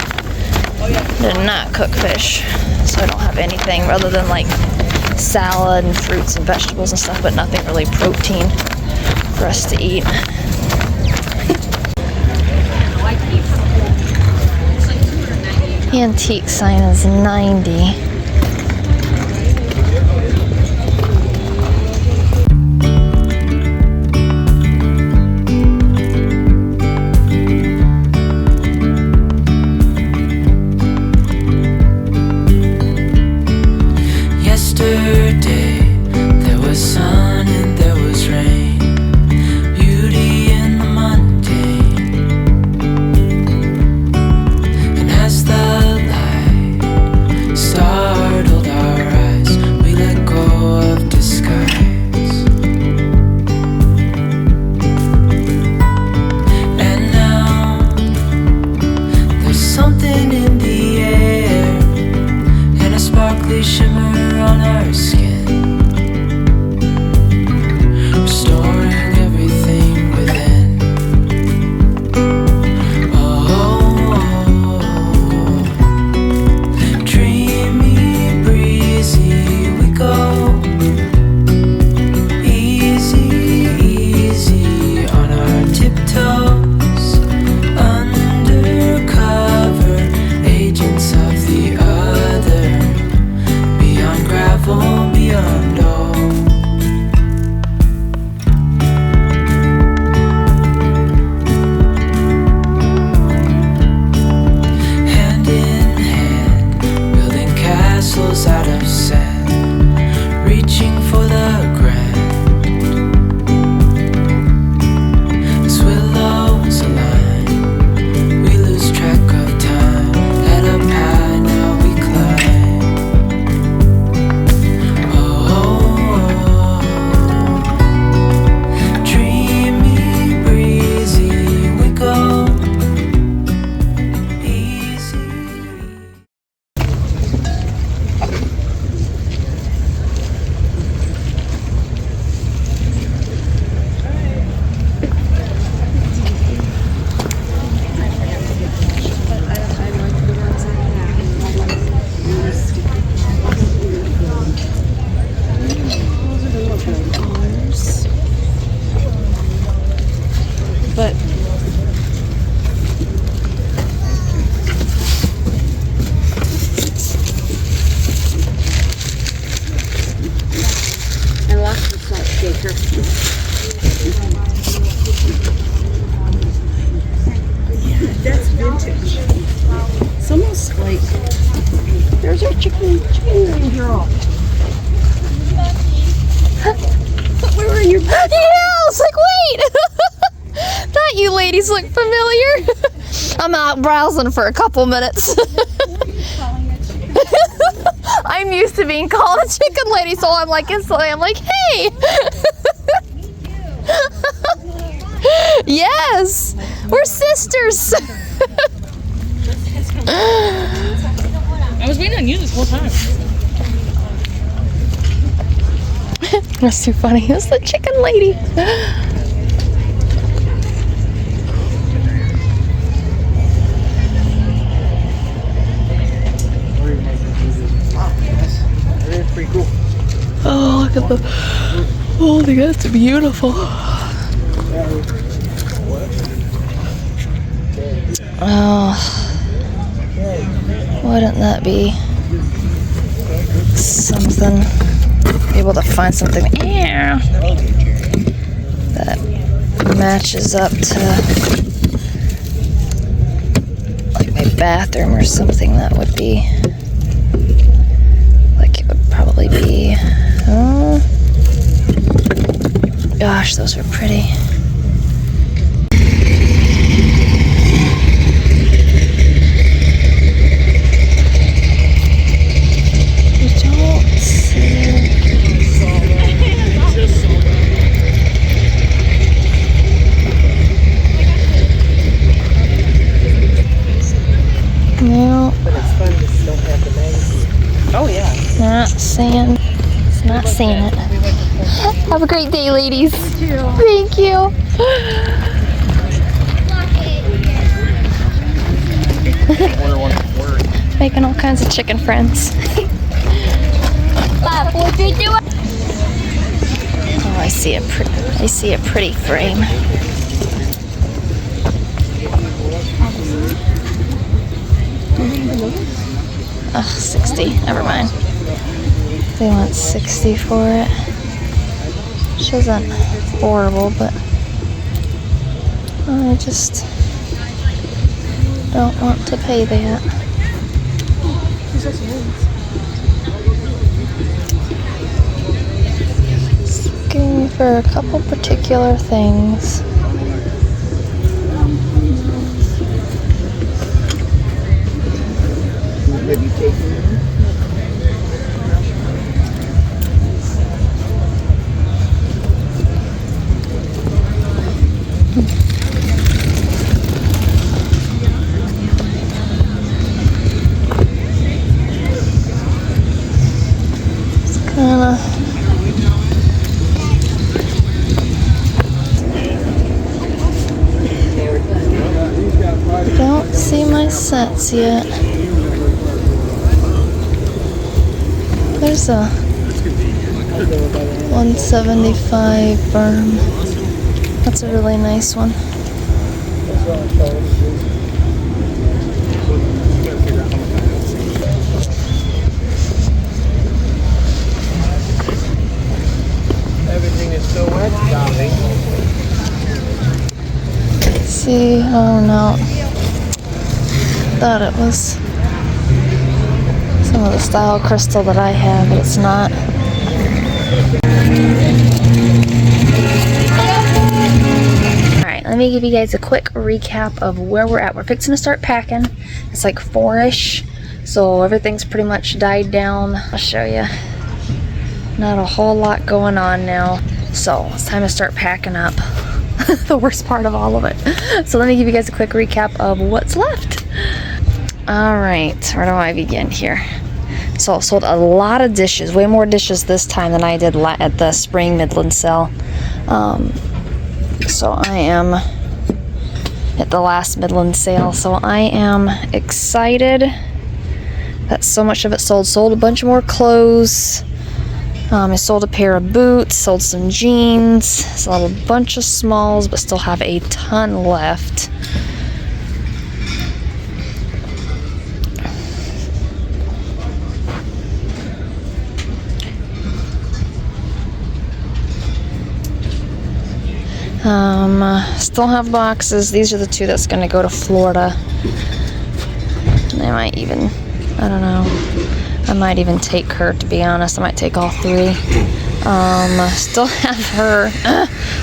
did not cook fish. So I don't have anything rather than like salad and fruits and vegetables and stuff, but nothing really protein for us to eat. The antique sign is 90. That's vintage. It's almost like there's our chicken girl. We were in your Yeah, I was like, wait! That you ladies look familiar. I'm out browsing for a couple minutes. I'm used to being called a chicken lady, so I'm like instantly, I'm like, hey! Yes! We're sisters! I was waiting on you this whole time. That's too funny. It's the chicken lady. Pretty cool. Oh, look at the. Oh, that's beautiful. Oh, wouldn't that be something? Be able to find something that matches up to like my bathroom or something. That would be like it would probably be. Oh, gosh, those are pretty. No. But it's fun to still have the magazine. Oh yeah. Not saying. It's not saying it. Have a great day, ladies. You too. Thank you. Making all kinds of chicken friends. 450. see a pretty frame. Ugh, 60. Never mind. They want 60 for it. Which isn't horrible, but I just don't want to pay that. Looking for a couple particular things. Have you taken Don't see my sets yet. There's a 175 berm. That's a really nice one. Everything is so wet, darling. See, oh no. Thought it was some of the style crystal that I have, but it's not. Alright, let me give you guys a quick recap of where we're at. We're fixing to start packing. It's like 4-ish, so everything's pretty much died down. I'll show you. Not a whole lot going on now, so it's time to start packing up. The worst part of all of it. So let me give you guys a quick recap of what's left. Alright, where do I begin here? So I sold a lot of dishes, way more dishes this time than I did at the spring Midland sale. So I am at the last Midland sale, so I am excited that so much of it sold. Sold a bunch more clothes. I sold a pair of boots, sold some jeans, sold a bunch of smalls, but still have a ton left. Still have boxes. These are the 2 that's going to go to Florida. And I might even, I don't know. I might even take her, to be honest. I might take all 3. Still have her.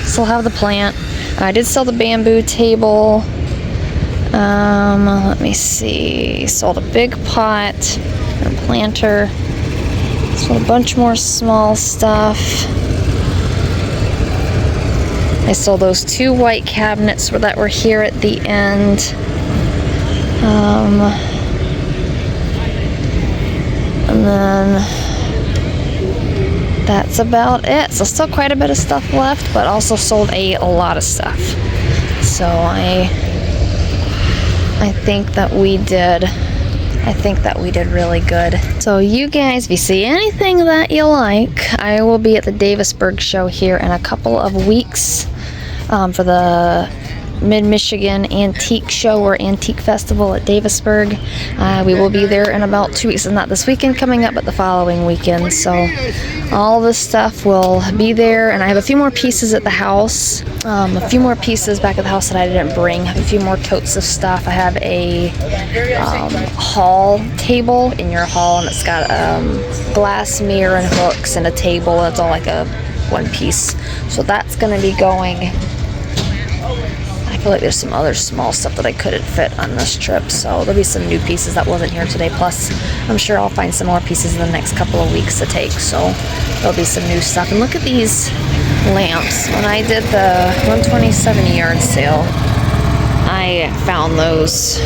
Still have the plant. I did sell the bamboo table. Let me see. Sold a big pot and a planter. Sold a bunch more small stuff. I sold those 2 white cabinets that were here at the end. And then that's about it. So still quite a bit of stuff left, but also sold a lot of stuff. So I think that we did really good. So you guys, if you see anything that you like, I will be at the Davisburg show here in a couple of weeks for the Mid-Michigan Antique Show or Antique Festival at Davisburg. We will be there in about 2 weeks. It's not this weekend coming up, but the following weekend. So all this stuff will be there, and I have a few more pieces at the house. A few more pieces back at the house that I didn't bring. I have a few more totes of stuff. I have a hall table in your hall, and it's got glass mirror and hooks and a table, and it's all like a one piece. So that's going to be going. I feel like there's some other small stuff that I couldn't fit on this trip, so there'll be some new pieces that wasn't here today. Plus, I'm sure I'll find some more pieces in the next couple of weeks to take, so there'll be some new stuff. And look at these lamps. When I did the 127 yard sale, I found those,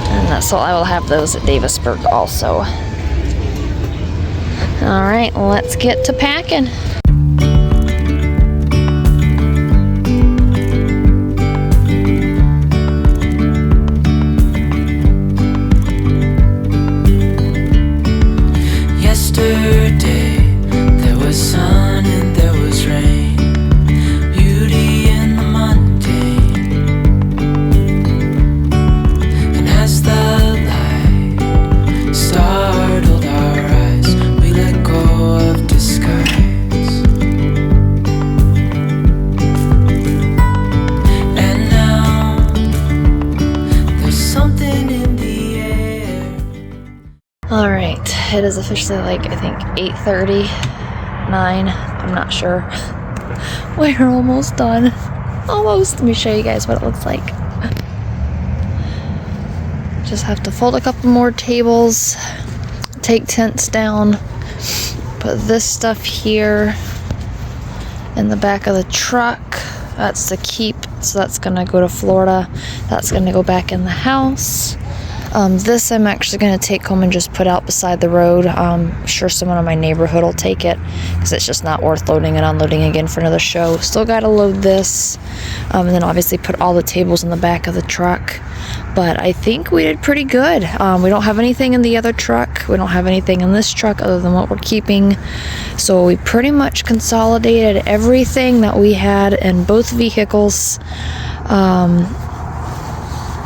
and so I will have those at Davisburg also. All right, let's get to packing. Yesterday there was sun and there was It is officially like, I think 8:30, 9, I'm not sure. We're almost done. Almost. Let me show you guys what it looks like. Just have to fold a couple more tables, take tents down, put this stuff here in the back of the truck. That's the keep, so that's gonna go to Florida. That's gonna go back in the house. This I'm actually going to take home and just put out beside the road. I'm sure someone in my neighborhood will take it because it's just not worth loading and unloading again for another show. Still got to load this, and then obviously put all the tables in the back of the truck. But I think we did pretty good. We don't have anything in the other truck. We don't have anything in this truck other than what we're keeping. So we pretty much consolidated everything that we had in both vehicles.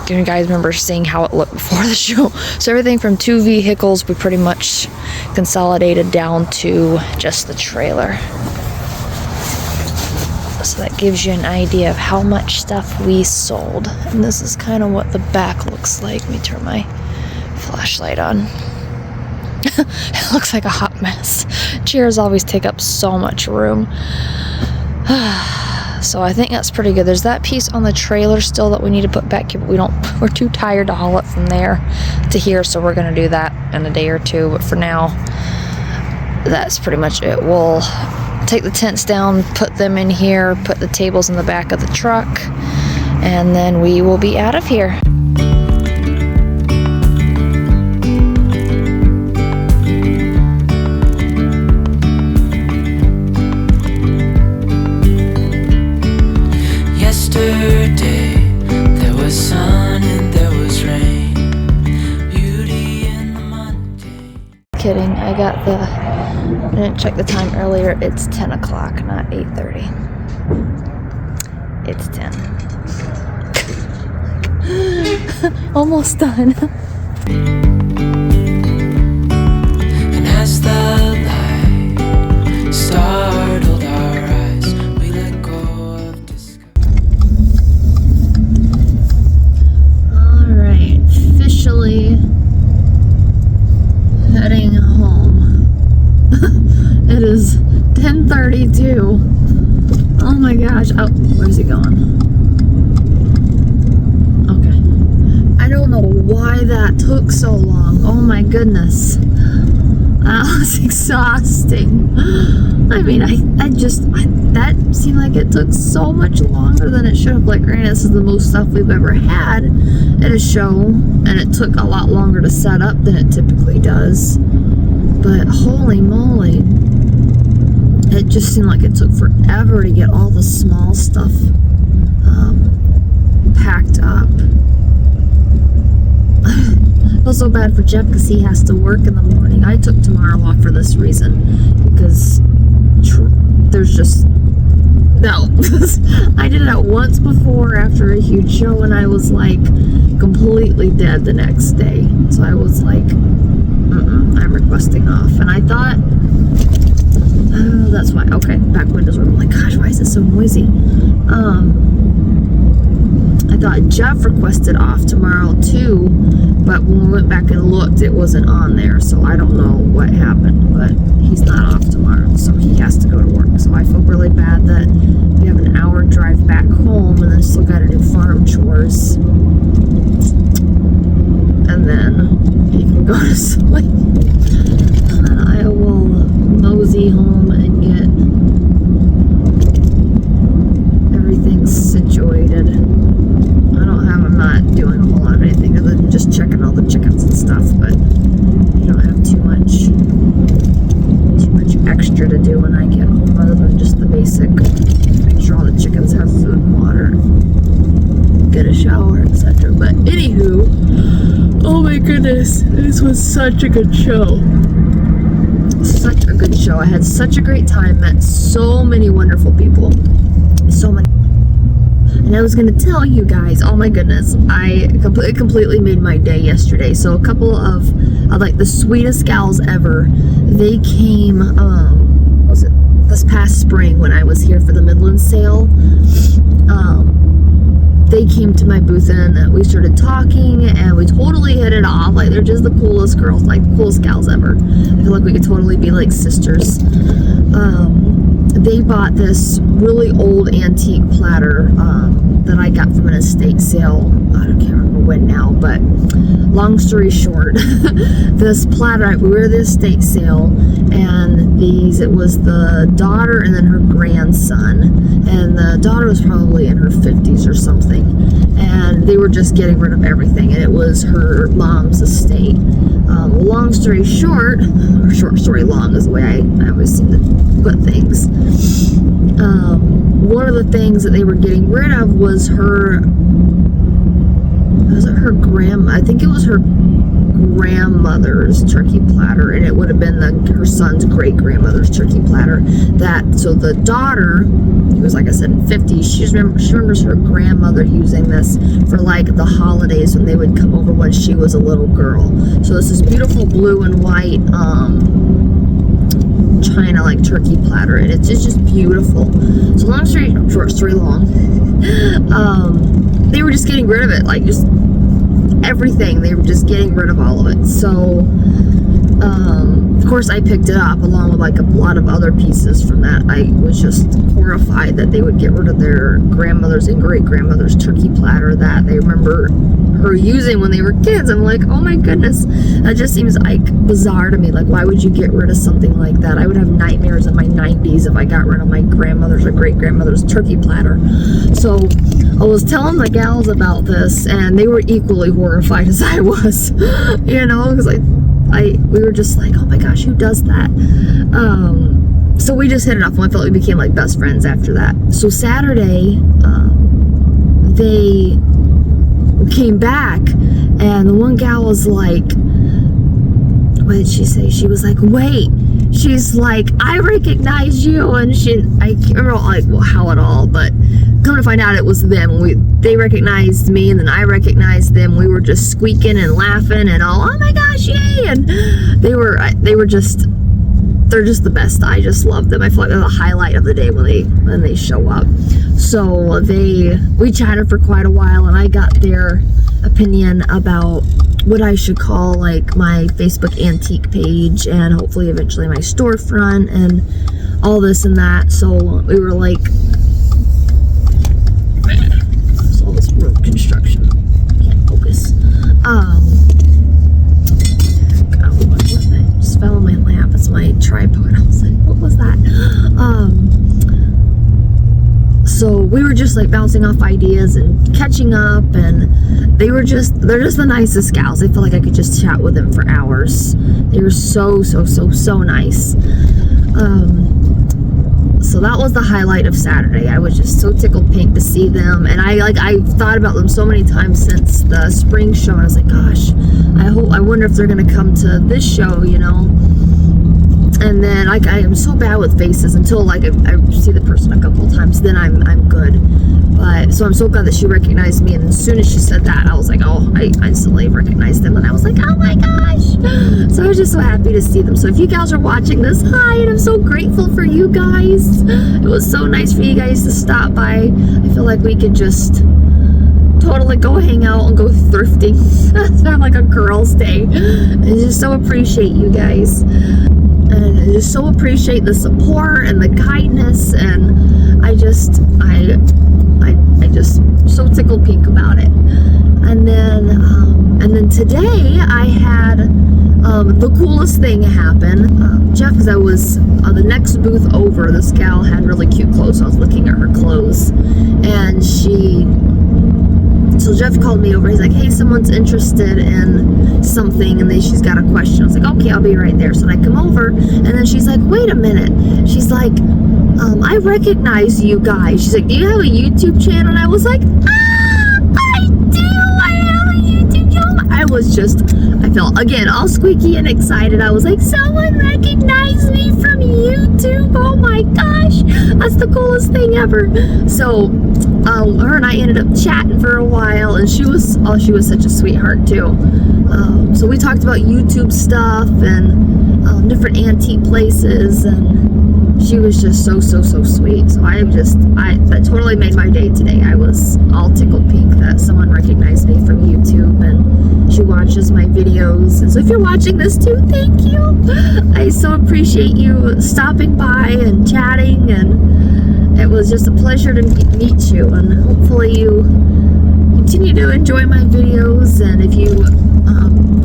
You guys remember seeing how it looked before the show. So everything from 2 vehicles we pretty much consolidated down to just the trailer. So that gives you an idea of how much stuff we sold. And this is kind of what the back looks like. Let me turn my flashlight on. It looks like a hot mess. Chairs always take up so much room. So I think that's pretty good. There's that piece on the trailer still that we need to put back here, but we're too tired to haul it from there to here, so we're gonna do that in a day or two. But for now, that's pretty much it. We'll take the tents down, put them in here, put the tables in the back of the truck, and then we will be out of here. Kidding, I didn't check the time earlier. It's 10 o'clock, not 8:30. It's 10. Almost done. And as the light startled our eyes, we let go of Alright, officially heading home. It is 10:32. Oh my gosh. Oh, where's he going? Okay. I don't know why that took so long. Oh my goodness. That was exhausting. I mean, that seemed like it took so much longer than it should have. Like, granted, this is the most stuff we've ever had at a show, and it took a lot longer to set up than it typically does. But holy moly, it just seemed like it took forever to get all the small stuff packed up. I feel so bad for Jeff because he has to work in the morning. I took tomorrow off for this reason, because there's just no. I did it once before after a huge show, and I was like completely dead the next day. So I was like, I'm requesting off. And I thought, oh, that's why. Okay, back windows were. I'm like, gosh, why is it so noisy? I thought Jeff requested off tomorrow too, but when we went back and looked, it wasn't on there. So I don't know what happened, but he's not off tomorrow, so he has to go to work. So I feel really bad that we have an hour drive back home and then still got to do farm chores. And then he can go to sleep. And then I will mosey home and get everything situated. I'm not doing a whole lot of anything other than just checking all the chickens and stuff, but you don't have too much extra to do when I get home other than just the basic. Make sure all the chickens have food and water, get a shower, etc. But anywho, oh my goodness, this was such a good show. Such a good show. I had such a great time, met so many wonderful people. So many. And I was going to tell you guys, oh my goodness, I completely made my day yesterday. So a couple of like the sweetest gals ever, they came, was it this past spring when I was here for the Midland sale? they came to my booth and we started talking and we totally hit it off. Like, they're just the coolest girls, like coolest gals ever. I feel like we could totally be like sisters. They bought this really old antique platter that I got from an estate sale. I can't remember when now, but long story short, this platter, we were at the estate sale, and it was the daughter and then her grandson, and the daughter was probably in her 50s or something, and they were just getting rid of everything, and it was her mom's estate. Long story short, or short story long is the way I always seem to put things. One of the things that they were getting rid of was I think it was her grandmother's turkey platter, and it would have been her son's great grandmother's turkey platter. So the daughter, who was, like I said, in 50s, she remembers her grandmother using this for like the holidays when they would come over when she was a little girl. So this is beautiful blue and white China like turkey platter, and it's just beautiful. So long story short, story long, they were just getting rid of it, like just everything. They were just getting rid of all of it. So of course I picked it up along with like a lot of other pieces from that. I was just horrified that they would get rid of their grandmother's and great grandmother's turkey platter that they remember her using when they were kids. I'm like, oh my goodness, that just seems like bizarre to me. Like, why would you get rid of something like that? I would have nightmares in my 90s if I got rid of my grandmother's or great grandmother's turkey platter. So I was telling the gals about this, and they were equally horrified as I was, you know, because we were just like, oh my gosh, who does that? So we just hit it off, and I felt we became like best friends after that. So Saturday, they came back, and the one gal was like, what did she say? She was like, wait. She's like, I recognize you, and I can't remember like how at all, but come to find out it was them. They recognized me, and then I recognized them. We were just squeaking and laughing and all, oh my gosh, yay! And they're just the best. I just love them. I feel like they're the highlight of the day when they show up. So we chatted for quite a while, and I got their opinion about what I should call like my Facebook antique page, and hopefully eventually my storefront, and all this and that. So we were like, it's all this road construction, can't focus. God, what just fell on my lap. It's my tripod. I was like, what was that? So we were just like bouncing off ideas and catching up, and they're just the nicest gals. I feel like I could just chat with them for hours. They were so nice. So that was the highlight of Saturday. I was just so tickled pink to see them, and I've thought about them so many times since the spring show, and I was like, gosh, I wonder if they're gonna come to this show, you know. And then I am so bad with faces until like I see the person a couple of times, then I'm good. But so I'm so glad that she recognized me, and as soon as she said that, I was like, oh, I instantly recognized them, and I was like, oh my gosh. So I was just so happy to see them. So if you guys are watching this, hi, and I'm so grateful for you guys. It was so nice for you guys to stop by. I feel like we could just totally go hang out and go thrifting. Have like a girls' day. I just so appreciate you guys. And I just so appreciate the support and the kindness, and I just so tickled pink about it. And then today I had the coolest thing happen. Jeff, because I was on the next booth over, this gal had really cute clothes, so I was looking at her clothes, and so Jeff called me over. He's like, hey, someone's interested in something, and she's got a question. I was like, okay, I'll be right there. So I come over, and then she's like, wait a minute. She's like, I recognize you guys. She's like, do you have a YouTube channel? And I was like, I do. I have a YouTube channel. I felt, again, all squeaky and excited. I was like, someone recognized me from YouTube. Oh my gosh. That's the coolest thing ever. So, her and I ended up chatting for a while, and she was such a sweetheart too. So we talked about YouTube stuff and different antique places, and she was just so sweet. So that totally made my day today. I was all tickled pink that someone recognized me from YouTube, and she watches my videos. And so if you're watching this too, thank you. I so appreciate you stopping by and chatting, and it was just a pleasure to meet you, and hopefully you continue to enjoy my videos. And if you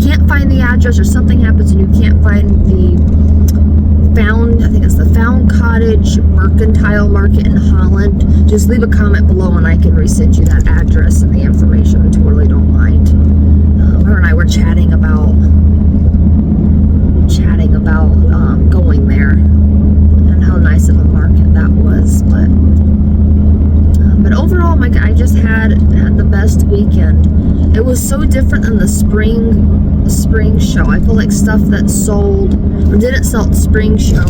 can't find the address, or something happens and you can't find I think it's the Found Cottage Mercantile Market in Holland, just leave a comment below and I can resend you that address and the information. I totally don't mind. Her and I were chatting about going there and how nice of a market that was. But overall, I just had the best weekend. It was so different than the spring show. I feel like stuff that sold or didn't sell at the spring show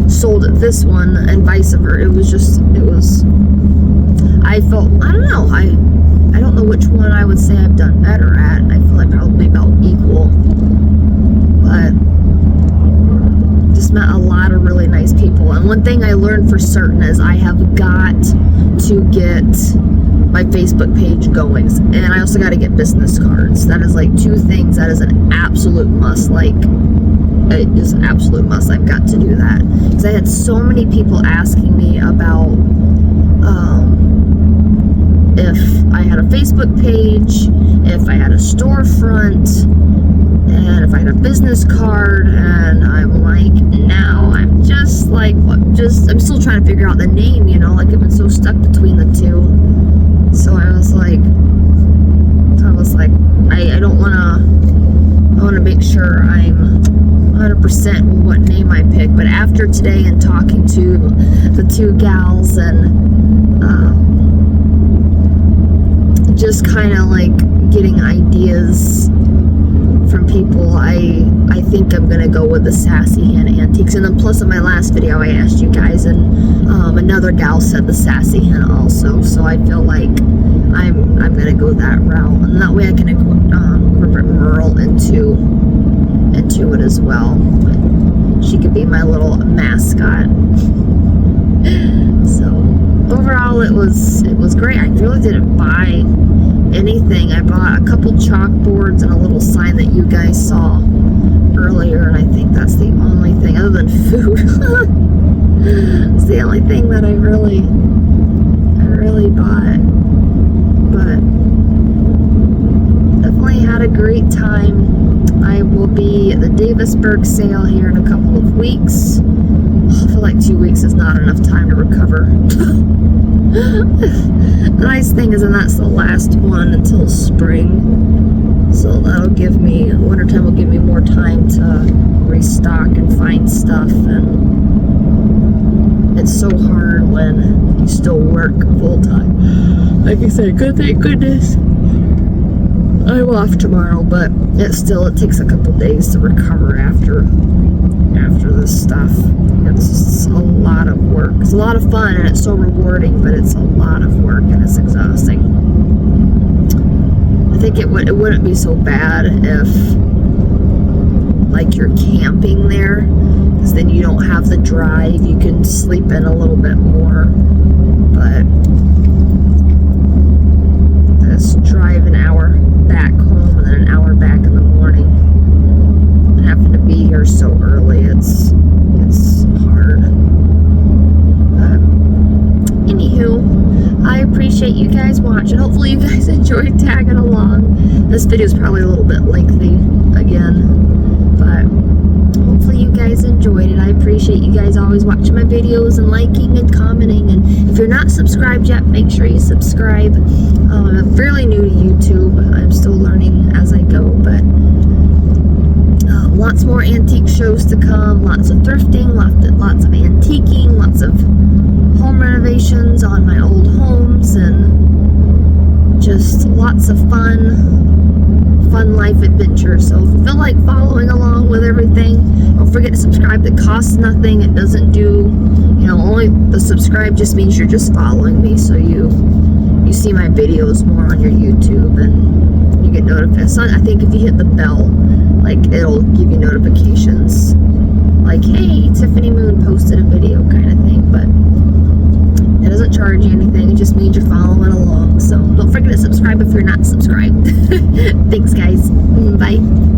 sold at this one, and vice versa. I don't know which one I would say I've done better at. I feel like probably about equal, but just met a lot of really nice people. And one thing I learned for certain is I have got to get my Facebook page going, and I also got to get business cards. That is like two things that is an absolute must. It is an absolute must. I've got to do that because I had so many people asking me about if I had a Facebook page, if I had a storefront, and if I had a business card. And I'm like, now I'm just like, I'm still trying to figure out the name, I've been so stuck between the two. So I was like, I don't want to, I want to make sure I'm 100% with what name I pick. But after today and talking to the two gals and just kind of like getting ideas from people, I think I'm gonna go with the Sassy Hannah Antiques. And then plus in my last video I asked you guys, and another gal said the Sassy Hannah also, so I feel like I'm gonna go that route, and that way I can incorporate Merle into it as well. She could be my little mascot. So overall it was great. I really didn't buy anything. I bought a couple chalkboards and a little sign that you guys saw earlier, and I think that's the only thing other than food. It's the only thing that I really bought. But definitely had a great time. I will be at the Davisburg sale here in a couple of weeks. I feel like 2 weeks is not enough time to recover. The nice thing is, and that's the last one until spring, so that'll give me, wintertime will give me more time to restock and find stuff. And it's so hard when you still work full time. Like I said, thank goodness I'm off tomorrow, but it takes a couple days to recover after this stuff. It's a lot of work. It's a lot of fun and it's so rewarding, but it's a lot of work and it's exhausting. I think it wouldn't be so bad if like you're camping there, because then you don't have the drive. You can sleep in a little bit more, but this drive an hour back home and then an hour back in the morning and having to be here so early, it's hard. But anywho, I appreciate you guys watching. Hopefully you guys enjoyed tagging along. This video is probably a little bit lengthy again, but hopefully you guys enjoyed it. I appreciate you guys always watching my videos and liking and commenting. And if you're not subscribed yet, make sure you subscribe. I'm fairly new to YouTube. I'm still learning as I go, but lots more antique shows to come, lots of thrifting, lots of antiquing, lots of home renovations on my old homes, and just lots of fun life adventures. So if you feel like following along with everything, don't forget to subscribe. It costs nothing. It doesn't do, only the subscribe just means you're just following me, so you you see my videos more on your YouTube and you get notified. So I think if you hit the bell, like it'll give you notifications like, hey, Tiffany Moon posted a video kind of thing. But it doesn't charge you anything, it just means you're following along. So don't forget to subscribe if you're not subscribed. Thanks guys, bye.